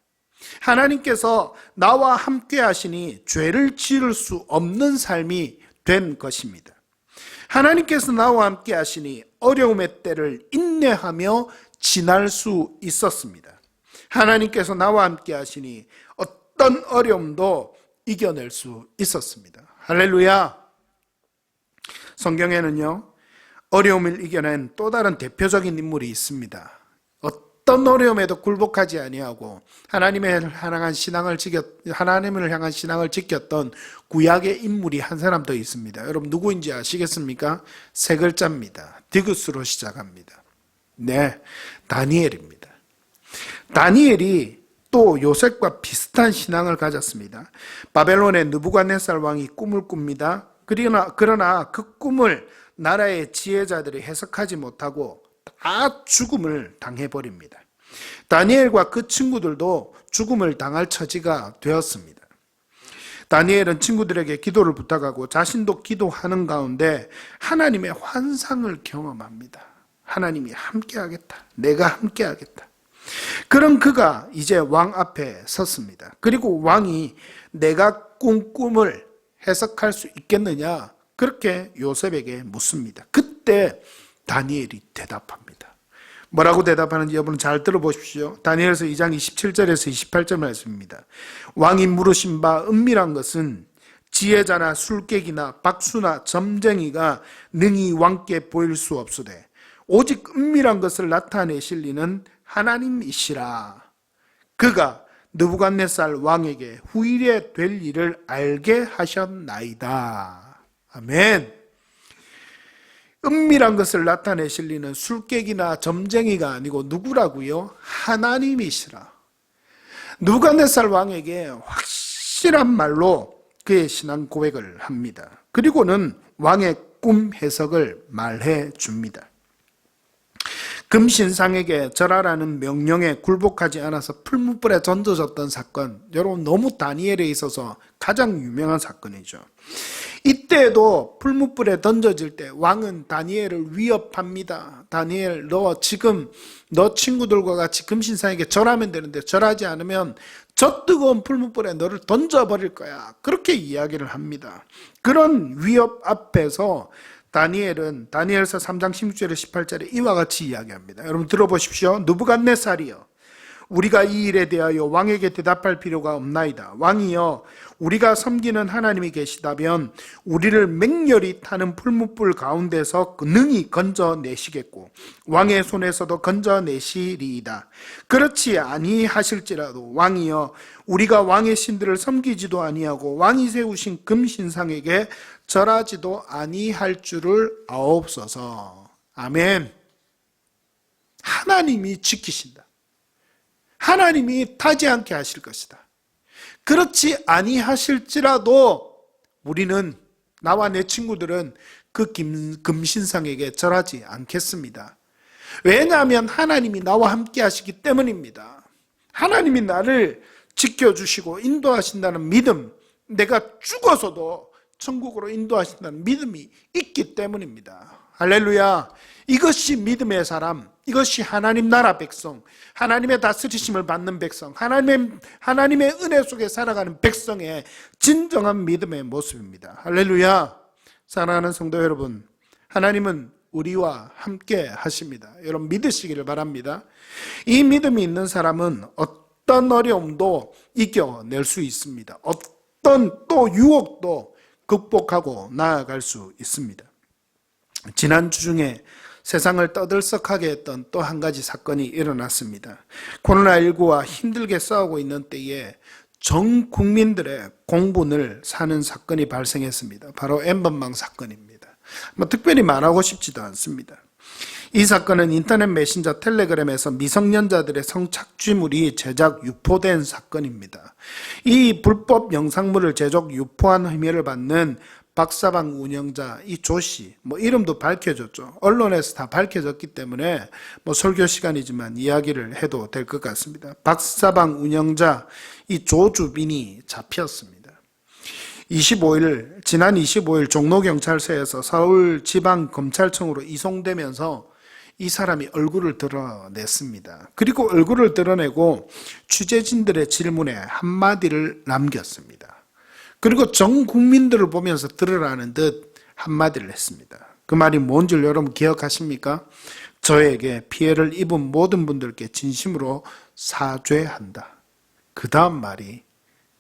Speaker 1: 하나님께서 나와 함께 하시니 죄를 지을 수 없는 삶이 된 것입니다. 하나님께서 나와 함께 하시니 어려움의 때를 인내하며 지날 수 있었습니다. 하나님께서 나와 함께 하시니 어떤 어려움도 이겨낼 수 있었습니다. 할렐루야. 성경에는요, 어려움을 이겨낸 또 다른 대표적인 인물이 있습니다. 어떤 어려움에도 굴복하지 아니하고 하나님을 향한 신앙을 지켰던 구약의 인물이 한 사람 더 있습니다. 여러분 누구인지 아시겠습니까? 세 글자입니다. 디귿으로 시작합니다. 네, 다니엘입니다. 다니엘이 또 요셉과 비슷한 신앙을 가졌습니다. 바벨론의 느부갓네살 왕이 꿈을 꿉니다. 그러나 그 꿈을 나라의 지혜자들이 해석하지 못하고 다 죽음을 당해버립니다. 다니엘과 그 친구들도 죽음을 당할 처지가 되었습니다. 다니엘은 친구들에게 기도를 부탁하고 자신도 기도하는 가운데 하나님의 환상을 경험합니다. 하나님이 함께하겠다. 내가 함께하겠다. 그런 그가 이제 왕 앞에 섰습니다. 그리고 왕이 내가 꾼 꿈을 해석할 수 있겠느냐? 그렇게 요셉에게 묻습니다. 그때 다니엘이 대답합니다. 뭐라고 대답하는지 여러분 잘 들어보십시오. 다니엘서 2장 27절에서 28절 말씀입니다. 왕이 물으신 바 은밀한 것은 지혜자나 술객이나 박수나 점쟁이가 능히 왕께 보일 수 없으되 오직 은밀한 것을 나타내실 이는 하나님이시라. 그가 느부갓네살 왕에게 후일에 될 일을 알게 하셨나이다. 아멘. 은밀한 것을 나타내실 리는 술객이나 점쟁이가 아니고 누구라고요? 하나님이시라. 느부갓네살 왕에게 확실한 말로 그의 신앙 고백을 합니다. 그리고는 왕의 꿈 해석을 말해 줍니다. 금신상에게 절하라는 명령에 굴복하지 않아서 풀무불에 던져졌던 사건, 여러분 너무 다니엘에 있어서 가장 유명한 사건이죠. 이때도 풀무불에 던져질 때 왕은 다니엘을 위협합니다. 다니엘, 너 친구들과 같이 금신상에게 절하면 되는데 절하지 않으면 저 뜨거운 풀무불에 너를 던져버릴 거야. 그렇게 이야기를 합니다. 그런 위협 앞에서 다니엘은 다니엘서 3장 16절에 18절에 이와 같이 이야기합니다. 여러분 들어보십시오. 느부갓네살이여, 우리가 이 일에 대하여 왕에게 대답할 필요가 없나이다. 왕이여, 우리가 섬기는 하나님이 계시다면 우리를 맹렬히 타는 풀무불 가운데서 능히 건져내시겠고 왕의 손에서도 건져내시리이다. 그렇지 아니하실지라도 왕이여, 우리가 왕의 신들을 섬기지도 아니하고 왕이 세우신 금신상에게 절하지도 아니할 줄을 아옵소서. 아멘. 하나님이 지키신다. 하나님이 타지 않게 하실 것이다. 그렇지 아니하실지라도 우리는, 나와 내 친구들은 그 금신상에게 절하지 않겠습니다. 왜냐하면 하나님이 나와 함께 하시기 때문입니다. 하나님이 나를 지켜주시고 인도하신다는 믿음, 내가 죽어서도 천국으로 인도하신다는 믿음이 있기 때문입니다. 할렐루야. 이것이 믿음의 사람, 이것이 하나님 나라 백성, 하나님의 다스리심을 받는 백성, 하나님의 은혜 속에 살아가는 백성의 진정한 믿음의 모습입니다. 할렐루야. 사랑하는 성도 여러분, 하나님은 우리와 함께 하십니다. 여러분 믿으시기를 바랍니다. 이 믿음이 있는 사람은 어떤 어려움도 이겨낼 수 있습니다. 어떤 또 유혹도 극복하고 나아갈 수 있습니다. 지난주 중에 세상을 떠들썩하게 했던 또 한 가지 사건이 일어났습니다. 코로나19와 힘들게 싸우고 있는 때에 전 국민들의 공분을 사는 사건이 발생했습니다. 바로 N번방 사건입니다. 특별히 말하고 싶지도 않습니다. 이 사건은 인터넷 메신저 텔레그램에서 미성년자들의 성착취물이 제작 유포된 사건입니다. 이 불법 영상물을 제작 유포한 혐의를 받는 박사방 운영자 이 조씨, 이름도 밝혀졌죠. 언론에서 다 밝혀졌기 때문에 설교 시간이지만 이야기를 해도 될 것 같습니다. 박사방 운영자 이 조주빈이 잡혔습니다. 지난 25일 종로경찰서에서 서울지방검찰청으로 이송되면서 이 사람이 얼굴을 드러냈습니다. 그리고 얼굴을 드러내고 취재진들의 질문에 한마디를 남겼습니다. 그리고 전 국민들을 보면서 들으라는 듯 한마디를 했습니다. 그 말이 뭔지 여러분 기억하십니까? 저에게 피해를 입은 모든 분들께 진심으로 사죄한다. 그 다음 말이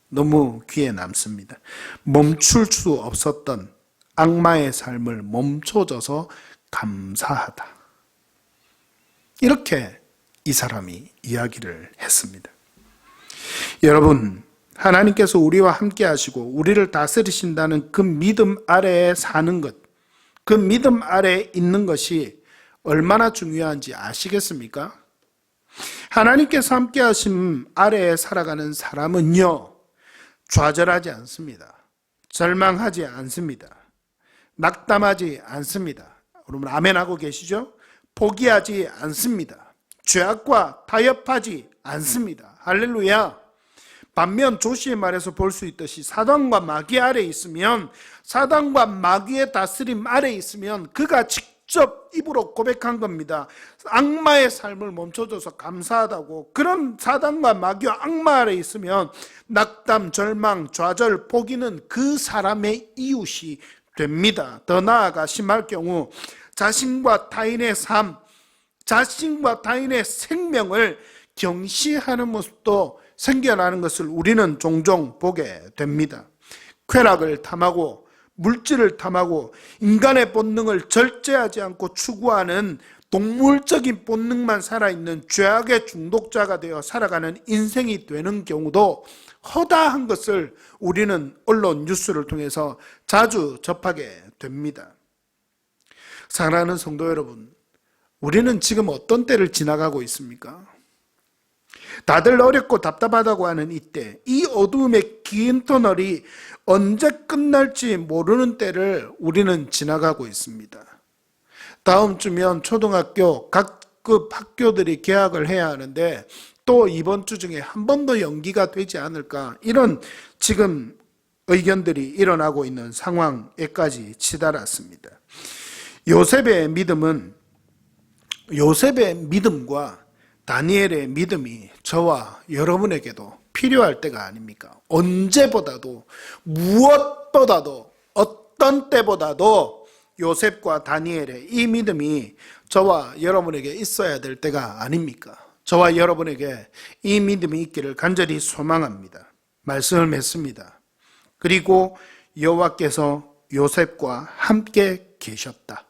Speaker 1: 너무 귀에 남습니다. 멈출 수 없었던 악마의 삶을 멈춰줘서 감사하다. 이렇게 이 사람이 이야기를 했습니다. 여러분, 하나님께서 우리와 함께 하시고 우리를 다스리신다는 그 믿음 아래에 사는 것, 그 믿음 아래에 있는 것이 얼마나 중요한지 아시겠습니까? 하나님께서 함께 하심 아래에 살아가는 사람은요, 좌절하지 않습니다. 절망하지 않습니다. 낙담하지 않습니다. 여러분 아멘하고 계시죠? 포기하지 않습니다. 죄악과 타협하지 않습니다. 할렐루야. 반면 조시의 말에서 볼 수 있듯이 사단과 마귀 아래에 있으면, 사단과 마귀의 다스림 아래에 있으면 그가 직접 입으로 고백한 겁니다. 악마의 삶을 멈춰줘서 감사하다고. 그런 사단과 마귀와 악마 아래에 있으면 낙담, 절망, 좌절, 포기는 그 사람의 이웃이 됩니다. 더 나아가 심할 경우 자신과 타인의 삶, 자신과 타인의 생명을 경시하는 모습도 생겨나는 것을 우리는 종종 보게 됩니다. 쾌락을 탐하고 물질을 탐하고 인간의 본능을 절제하지 않고 추구하는 동물적인 본능만 살아있는 죄악의 중독자가 되어 살아가는 인생이 되는 경우도 허다한 것을 우리는 언론 뉴스를 통해서 자주 접하게 됩니다. 사랑하는 성도 여러분, 우리는 지금 어떤 때를 지나가고 있습니까? 다들 어렵고 답답하다고 하는 이때, 이 어두움의 긴 터널이 언제 끝날지 모르는 때를 우리는 지나가고 있습니다. 다음 주면 초등학교 각급 학교들이 개학을 해야 하는데 또 이번 주 중에 한 번 더 연기가 되지 않을까, 이런 지금 의견들이 일어나고 있는 상황에까지 치달았습니다. 요셉의 믿음과 다니엘의 믿음이 저와 여러분에게도 필요할 때가 아닙니까? 언제보다도, 무엇보다도, 어떤 때보다도 요셉과 다니엘의 이 믿음이 저와 여러분에게 있어야 될 때가 아닙니까? 저와 여러분에게 이 믿음이 있기를 간절히 소망합니다. 말씀을 맺습니다. 그리고 여호와께서 요셉과 함께 계셨다.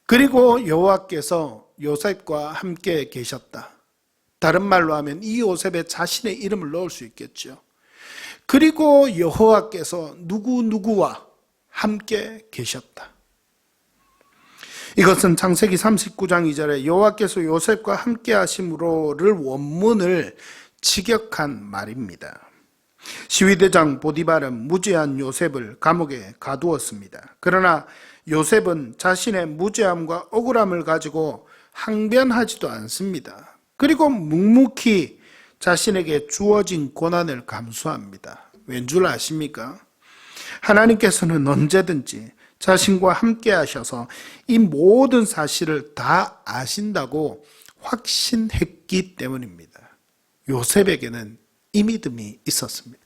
Speaker 1: 그리고 여호와께서 요셉과 함께 계셨다. 다른 말로 하면 이 요셉에 자신의 이름을 넣을 수 있겠죠. 그리고 여호와께서 누구누구와 함께 계셨다. 이것은 창세기 39장 2절에 여호와께서 요셉과 함께 하심으로를 원문을 직역한 말입니다. 시위대장 보디발은 무죄한 요셉을 감옥에 가두었습니다. 그러나 요셉은 자신의 무죄함과 억울함을 가지고 항변하지도 않습니다. 그리고 묵묵히 자신에게 주어진 고난을 감수합니다. 왠 줄 아십니까? 하나님께서는 언제든지 자신과 함께 하셔서 이 모든 사실을 다 아신다고 확신했기 때문입니다. 요셉에게는 이 믿음이 있었습니다.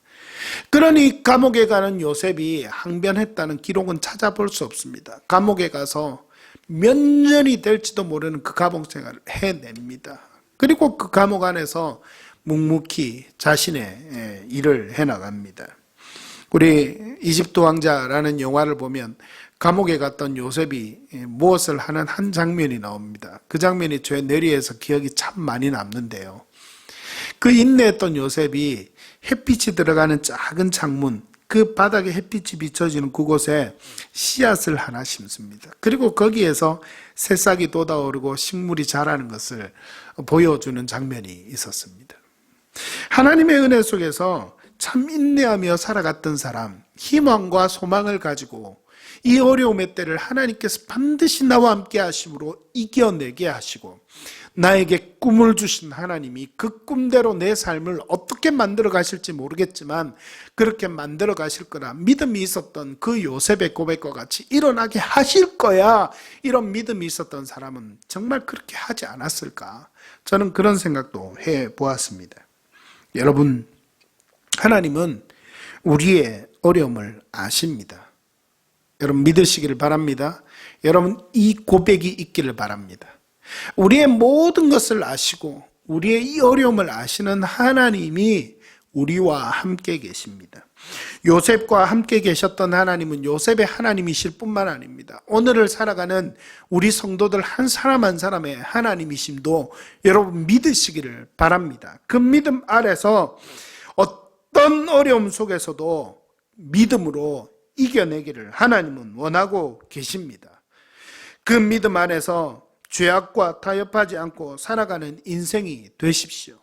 Speaker 1: 그러니 감옥에 가는 요셉이 항변했다는 기록은 찾아볼 수 없습니다. 감옥에 가서 몇 년이 될지도 모르는 그 감옥 생활을 해냅니다. 그리고 그 감옥 안에서 묵묵히 자신의 일을 해나갑니다. 우리 이집트 왕자라는 영화를 보면 감옥에 갔던 요셉이 무엇을 하는 한 장면이 나옵니다. 그 장면이 제 뇌리에서 기억이 참 많이 남는데요. 그 인내했던 요셉이 햇빛이 들어가는 작은 창문, 그 바닥에 햇빛이 비춰지는 그곳에 씨앗을 하나 심습니다. 그리고 거기에서 새싹이 돋아오르고 식물이 자라는 것을 보여주는 장면이 있었습니다. 하나님의 은혜 속에서 참 인내하며 살아갔던 사람, 희망과 소망을 가지고 이 어려움의 때를 하나님께서 반드시 나와 함께 하심으로 이겨내게 하시고, 나에게 꿈을 주신 하나님이 그 꿈대로 내 삶을 어떻게 만들어 가실지 모르겠지만 그렇게 만들어 가실 거라 믿음이 있었던 그 요셉의 고백과 같이 일어나게 하실 거야, 이런 믿음이 있었던 사람은 정말 그렇게 하지 않았을까? 저는 그런 생각도 해보았습니다. 여러분, 하나님은 우리의 어려움을 아십니다. 여러분 믿으시기를 바랍니다. 여러분 이 고백이 있기를 바랍니다. 우리의 모든 것을 아시고 우리의 이 어려움을 아시는 하나님이 우리와 함께 계십니다. 요셉과 함께 계셨던 하나님은 요셉의 하나님이실 뿐만 아닙니다. 오늘을 살아가는 우리 성도들 한 사람 한 사람의 하나님이심도 여러분 믿으시기를 바랍니다. 그 믿음 아래서 어떤 어려움 속에서도 믿음으로 이겨내기를 하나님은 원하고 계십니다. 그 믿음 안에서 죄악과 타협하지 않고 살아가는 인생이 되십시오.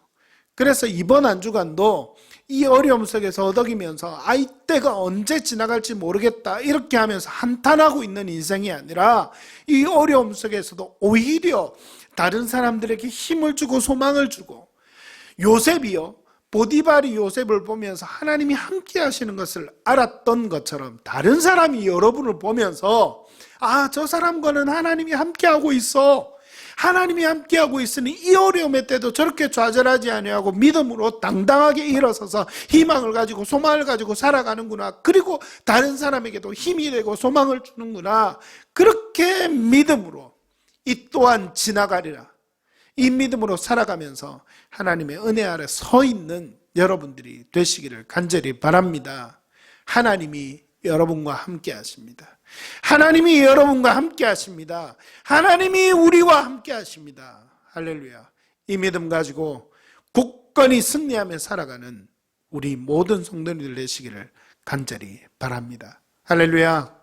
Speaker 1: 그래서 이번 한 주간도 이 어려움 속에서 어덕이면서 이때가 언제 지나갈지 모르겠다 이렇게 하면서 한탄하고 있는 인생이 아니라 이 어려움 속에서도 오히려 다른 사람들에게 힘을 주고 소망을 주고, 요셉이요, 보디발이 요셉을 보면서 하나님이 함께 하시는 것을 알았던 것처럼 다른 사람이 여러분을 보면서 저 사람과는 하나님이 함께하고 있어, 하나님이 함께하고 있으니 이 어려움의 때도 저렇게 좌절하지 아니하고 믿음으로 당당하게 일어서서 희망을 가지고 소망을 가지고 살아가는구나, 그리고 다른 사람에게도 힘이 되고 소망을 주는구나, 그렇게 믿음으로 이 또한 지나가리라, 이 믿음으로 살아가면서 하나님의 은혜 아래 서 있는 여러분들이 되시기를 간절히 바랍니다. 하나님이 여러분과 함께 하십니다. 하나님이 여러분과 함께 하십니다. 하나님이 우리와 함께 하십니다. 할렐루야. 이 믿음 가지고 굳건히 승리하며 살아가는 우리 모든 성도님들 되시기를 간절히 바랍니다. 할렐루야.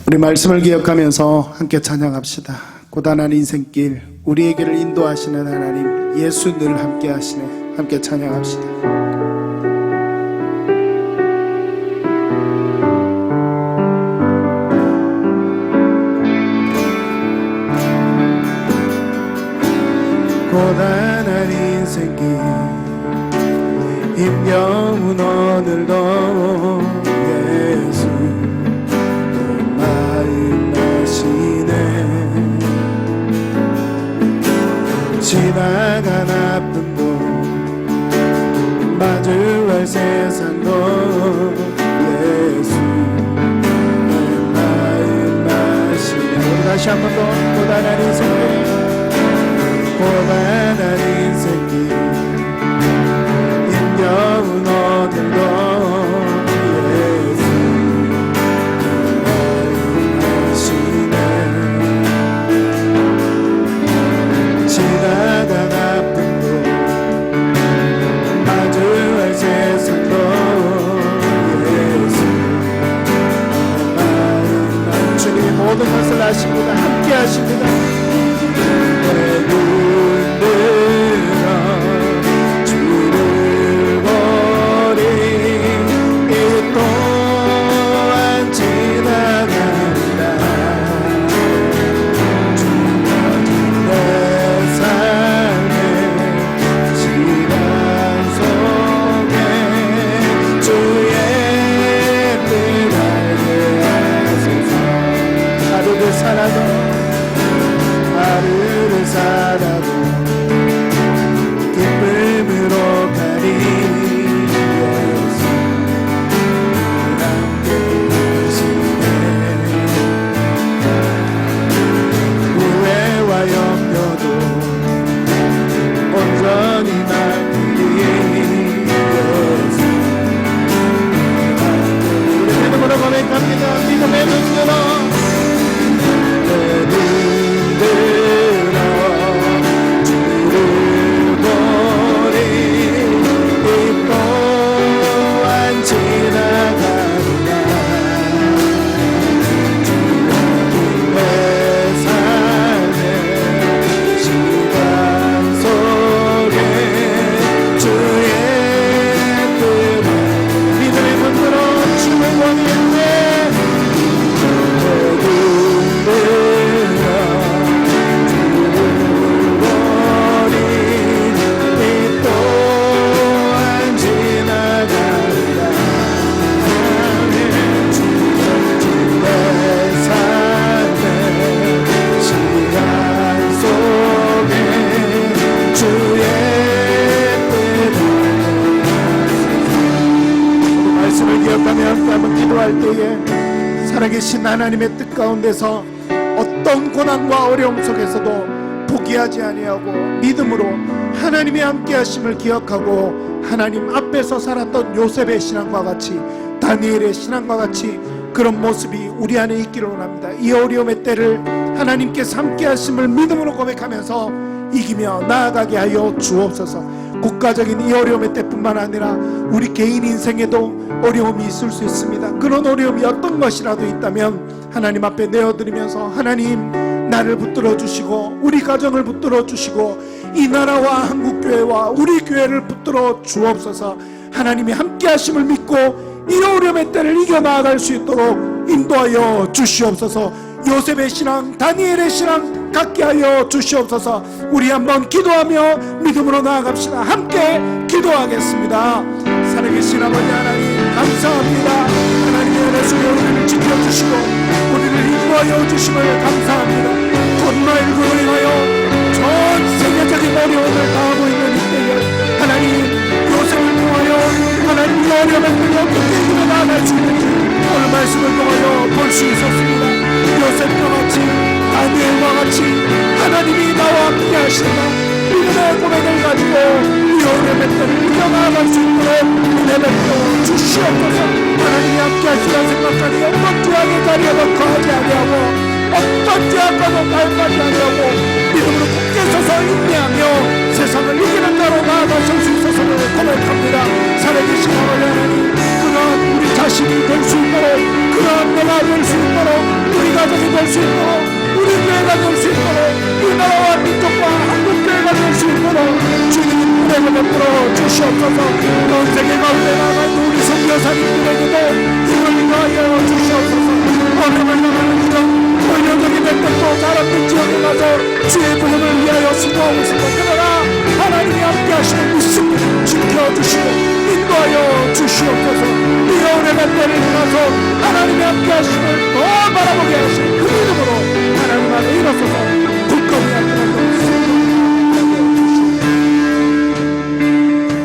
Speaker 1: 우리 말씀을 기억하면서 함께 찬양합시다. 고단한 인생길 우리에게를 인도하시는 하나님, 예수 늘 함께 하시네. 함께 찬양합시다. 고단한 인생길 힘겨운 오늘도 예수 마음 하시네. 지나간 아픔도 마주할 세상도 예수 마음 하시네. 우리 다시 한 번 더 고단한 인생길 고단한 인생길 힘겨운 오늘도 예수 마음 하시네. 지나간 아픔도 마주할 세상도 예수 마음 주님이 모든 것을 아십니다. 함께 하십니다. 하루를 살아도 기쁨으로 가리 살아계신 하나님의 뜻 가운데서 어떤 고난과 어려움 속에서도 포기하지 아니하고 믿음으로 하나님의 함께 하심을 기억하고 하나님 앞에서 살았던 요셉의 신앙과 같이, 다니엘의 신앙과 같이 그런 모습이 우리 안에 있기를 원합니다. 이 어려움의 때를 하나님께서 함께 하심을 믿음으로 고백하면서 이기며 나아가게 하여 주옵소서. 국가적인 이 어려움의 때뿐만 아니라 우리 개인 인생에도 어려움이 있을 수 있습니다. 그런 어려움이 어떤 것이라도 있다면 하나님 앞에 내어드리면서, 하나님 나를 붙들어 주시고 우리 가정을 붙들어 주시고 이 나라와 한국교회와 우리 교회를 붙들어 주옵소서. 하나님이 함께 하심을 믿고 이 어려움의 때를 이겨나갈 수 있도록 인도하여 주시옵소서. 요셉의 신앙, 다니엘의 신앙 갖게 하여 주시옵소서. 우리 한번 기도하며 믿음으로 나아갑시다. 함께 기도하겠습니다. 살아계신 아버지 하나님 감사합니다. 하나님의 은혜 속에 우리를 지켜주시고 우리를 인도하여 주심을 감사합니다. 코로나19로 인하여 전 세계적인 어려움을 당하고 있는 이때에 하나님 요셉을 통하여 하나님 이 어려움을 어떻게 이겨나갈 수 있는지 오늘 말씀을 통하여 볼 수 있었습니다. 요셉과 같이, 다니엘과 같이 하나님이 나와 함께 하시나 믿음의 고백을 가지고 이 어려움의 때를 이겨나갈 수 있도록 은혜 베풀어 주시옵소서. 하나님이 함께 하시라 생각하니 어떤 죄악의 자리에도 거하지 아니하고 어떤 죄악과도 가입하지 아니하고 믿음으로 굳게 서서 인내하며 세상을 이기는 자로 나아가실 수 있어서를 고백합니다. 살아계신 하나님, 그러한 우리 자신이 될 수 있도록, 그러한 내가 될 수 있도록, 우리 가정이 될 수 있도록, 우리 교회가 될 수 있도록, 이 나라와 민족과 한국교회가 될 수 있도록 주님 은혜를 베풀어 주시옵소서. 전 세계 가운데 나가 있는 우리 선교사님들에게도 힘을 인하여 주시옵소서. 어려움을 당하는 이런 원령적인 햇볕도 사람들 지역에 가서 주의 부름을 위하여 수고하고 있습니다. 그러나 하나님이 함께 하시는 믿음 지켜주시고 인도하여 주시옵소서. 이 어려움의 때를 지나서 하나님이 함께 하심을 더 바라보게 하시는 그 믿음으로 하나님 안에 일어서서 굳건히 앞으로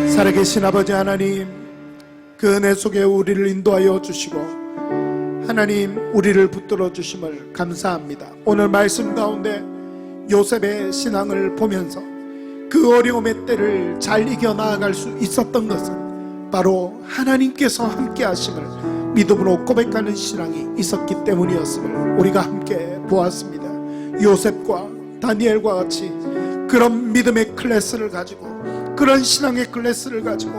Speaker 1: 살아계신 아버지 하나님, 그 은혜 속에 우리를 인도하여 주시고 하나님 우리를 붙들어 주심을 감사합니다. 오늘 말씀 가운데 요셉의 신앙을 보면서 그 어려움의 때를 잘 이겨나갈 수 있었던 것은 바로 하나님께서 함께 하심을 믿음으로 고백하는 신앙이 있었기 때문이었음을 우리가 함께 보았습니다. 요셉과 다니엘과 같이 그런 믿음의 클래스를 가지고, 그런 신앙의 클래스를 가지고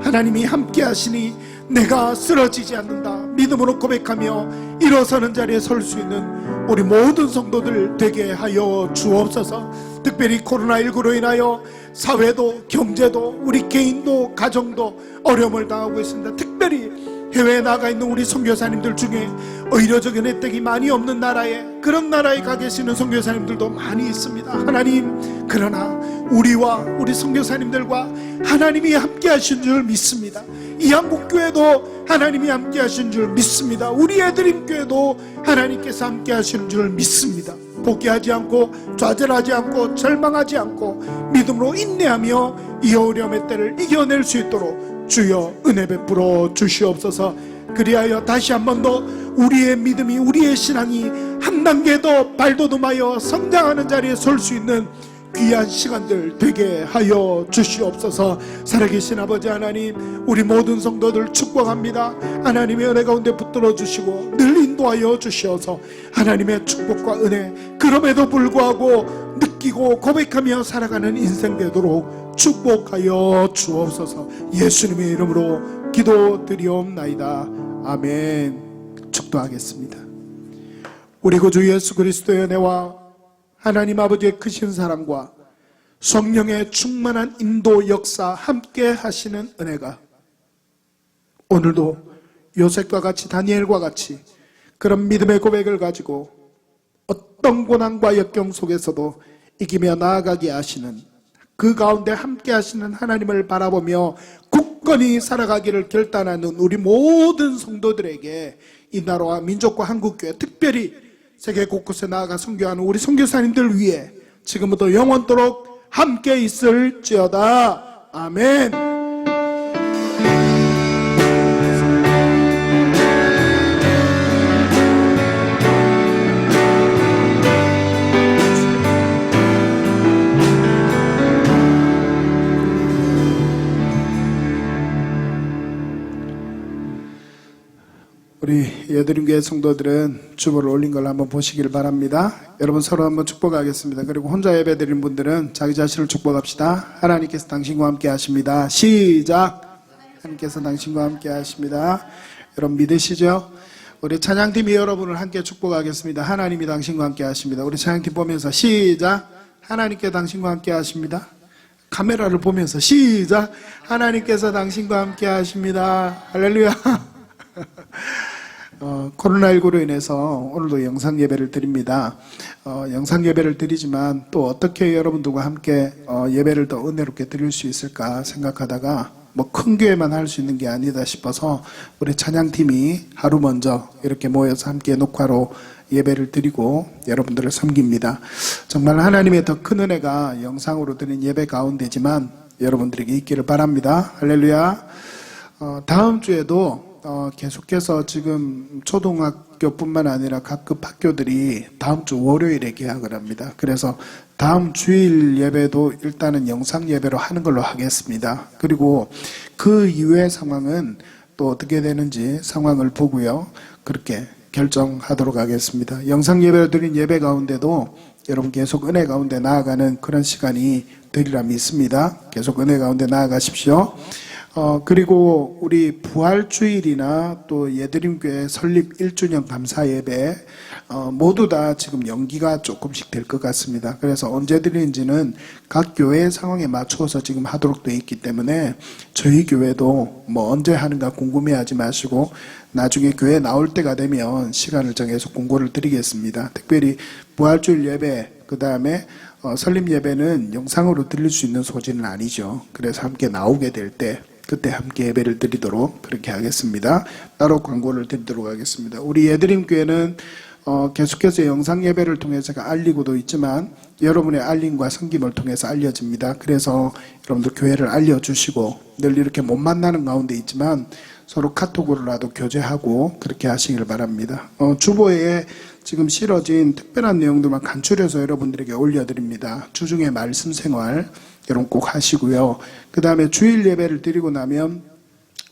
Speaker 1: 하나님이 함께 하시니 내가 쓰러지지 않는다 믿음으로 고백하며 일어서는 자리에 설 수 있는 우리 모든 성도들 되게 하여 주옵소서. 특별히 코로나19로 인하여 사회도 경제도 우리 개인도 가정도 어려움을 당하고 있습니다. 특별히 해외에 나가 있는 우리 선교사님들 중에 의료적인 혜택이 많이 없는 나라에, 그런 나라에 가 계시는 선교사님들도 많이 있습니다. 하나님, 그러나 우리와 우리 선교사님들과 하나님이 함께 하신 줄 믿습니다. 이 한국교회도 하나님이 함께 하신 줄 믿습니다. 우리 애드림교회도 하나님께서 함께 하신 줄 믿습니다. 포기하지 않고 좌절하지 않고 절망하지 않고 믿음으로 인내하며 이 어려움의 때를 이겨낼 수 있도록 주여 은혜 베풀어 주시옵소서. 그리하여 다시 한 번 더 우리의 믿음이, 우리의 신앙이 한 단계 더 발돋움하여 성장하는 자리에 설 수 있는 귀한 시간들 되게 하여 주시옵소서. 살아계신 아버지 하나님, 우리 모든 성도들 축복합니다. 하나님의 은혜 가운데 붙들어 주시고 늘 인도하여 주시어서 하나님의 축복과 은혜, 그럼에도 불구하고 느끼고 고백하며 살아가는 인생 되도록 축복하여 주옵소서. 예수님의 이름으로 기도드리옵나이다. 아멘. 축도하겠습니다. 우리 구주 예수 그리스도의 은혜와 하나님 아버지의 크신 사랑과 성령의 충만한 인도 역사 함께 하시는 은혜가 오늘도 요셉과 같이, 다니엘과 같이 그런 믿음의 고백을 가지고 어떤 고난과 역경 속에서도 이기며 나아가게 하시는, 그 가운데 함께 하시는 하나님을 바라보며 굳건히 살아가기를 결단하는 우리 모든 성도들에게 이 나라와 민족과 한국교회, 특별히 세계 곳곳에 나아가 선교하는 우리 선교사님들 위해 지금부터 영원토록 함께 있을지어다. 아멘. 예드림교회 성도들은 주보를 올린 걸 한번 보시길 바랍니다. 여러분 서로 한번 축복하겠습니다. 그리고 혼자 예배드린 분들은 자기 자신을 축복합시다. 하나님께서 당신과 함께 하십니다. 시작! 하나님께서 당신과 함께 하십니다. 여러분 믿으시죠? 우리 찬양팀이 여러분을 함께 축복하겠습니다. 하나님이 당신과 함께 하십니다. 우리 찬양팀 보면서 시작! 하나님께 당신과 함께 하십니다. 카메라를 보면서 시작! 하나님께서 당신과 함께 하십니다. 할렐루야! 코로나19로 인해서 오늘도 영상 예배를 드립니다. 영상 예배를 드리지만 또 어떻게 여러분들과 함께 예배를 더 은혜롭게 드릴 수 있을까 생각하다가 뭐 큰 교회만 할 수 있는 게 아니다 싶어서 우리 찬양팀이 하루 먼저 이렇게 모여서 함께 녹화로 예배를 드리고 여러분들을 섬깁니다. 정말 하나님의 더 큰 은혜가 영상으로 드린 예배 가운데지만 여러분들에게 있기를 바랍니다. 할렐루야. 다음 주에도 계속해서 지금 초등학교뿐만 아니라 각급 학교들이 다음 주 월요일에 개학을 합니다. 그래서 다음 주일 예배도 일단은 영상 예배로 하는 걸로 하겠습니다. 그리고 그 이후의 상황은 또 어떻게 되는지 상황을 보고요. 그렇게 결정하도록 하겠습니다. 영상 예배를 드린 예배 가운데도 여러분 계속 은혜 가운데 나아가는 그런 시간이 되리라 믿습니다. 계속 은혜 가운데 나아가십시오. 그리고 우리 부활주일이나 또 예드림교회 설립 1주년 감사 예배 모두 다 지금 연기가 조금씩 될 것 같습니다. 그래서 언제 드리는지는 각 교회 상황에 맞추어서 지금 하도록 되어 있기 때문에 저희 교회도 뭐 언제 하는가 궁금해하지 마시고 나중에 교회 나올 때가 되면 시간을 정해서 공고를 드리겠습니다. 특별히 부활주일 예배 그 다음에 설립 예배는 영상으로 드릴 수 있는 소지는 아니죠. 그래서 함께 나오게 될 때 그때 함께 예배를 드리도록 그렇게 하겠습니다. 따로 광고를 드리도록 하겠습니다. 우리 예드림교회는 계속해서 영상 예배를 통해서 알리고도 있지만 여러분의 알림과 섬김을 통해서 알려집니다. 그래서 여러분들 교회를 알려주시고 늘 이렇게 못 만나는 가운데 있지만 서로 카톡으로라도 교제하고 그렇게 하시길 바랍니다. 주보에 지금 실어진 특별한 내용들만 간추려서 여러분들에게 올려드립니다. 주중에 말씀 생활 여러분 꼭 하시고요. 그 다음에 주일 예배를 드리고 나면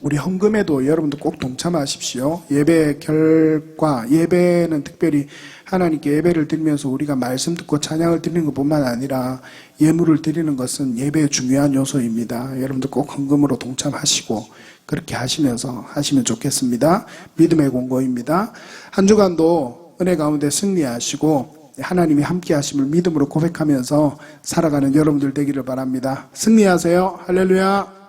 Speaker 1: 우리 헌금에도 여러분들 꼭 동참하십시오. 예배 결과, 예배는 특별히 하나님께 예배를 드리면서 우리가 말씀 듣고 찬양을 드리는 것뿐만 아니라 예물을 드리는 것은 예배의 중요한 요소입니다. 여러분들 꼭 헌금으로 동참하시고 그렇게 하시면서 하시면 좋겠습니다. 믿음의 공고입니다. 한 주간도 은혜 가운데 승리하시고 하나님이 함께 하심을 믿음으로 고백하면서 살아가는 여러분들 되기를 바랍니다. 승리하세요. 할렐루야.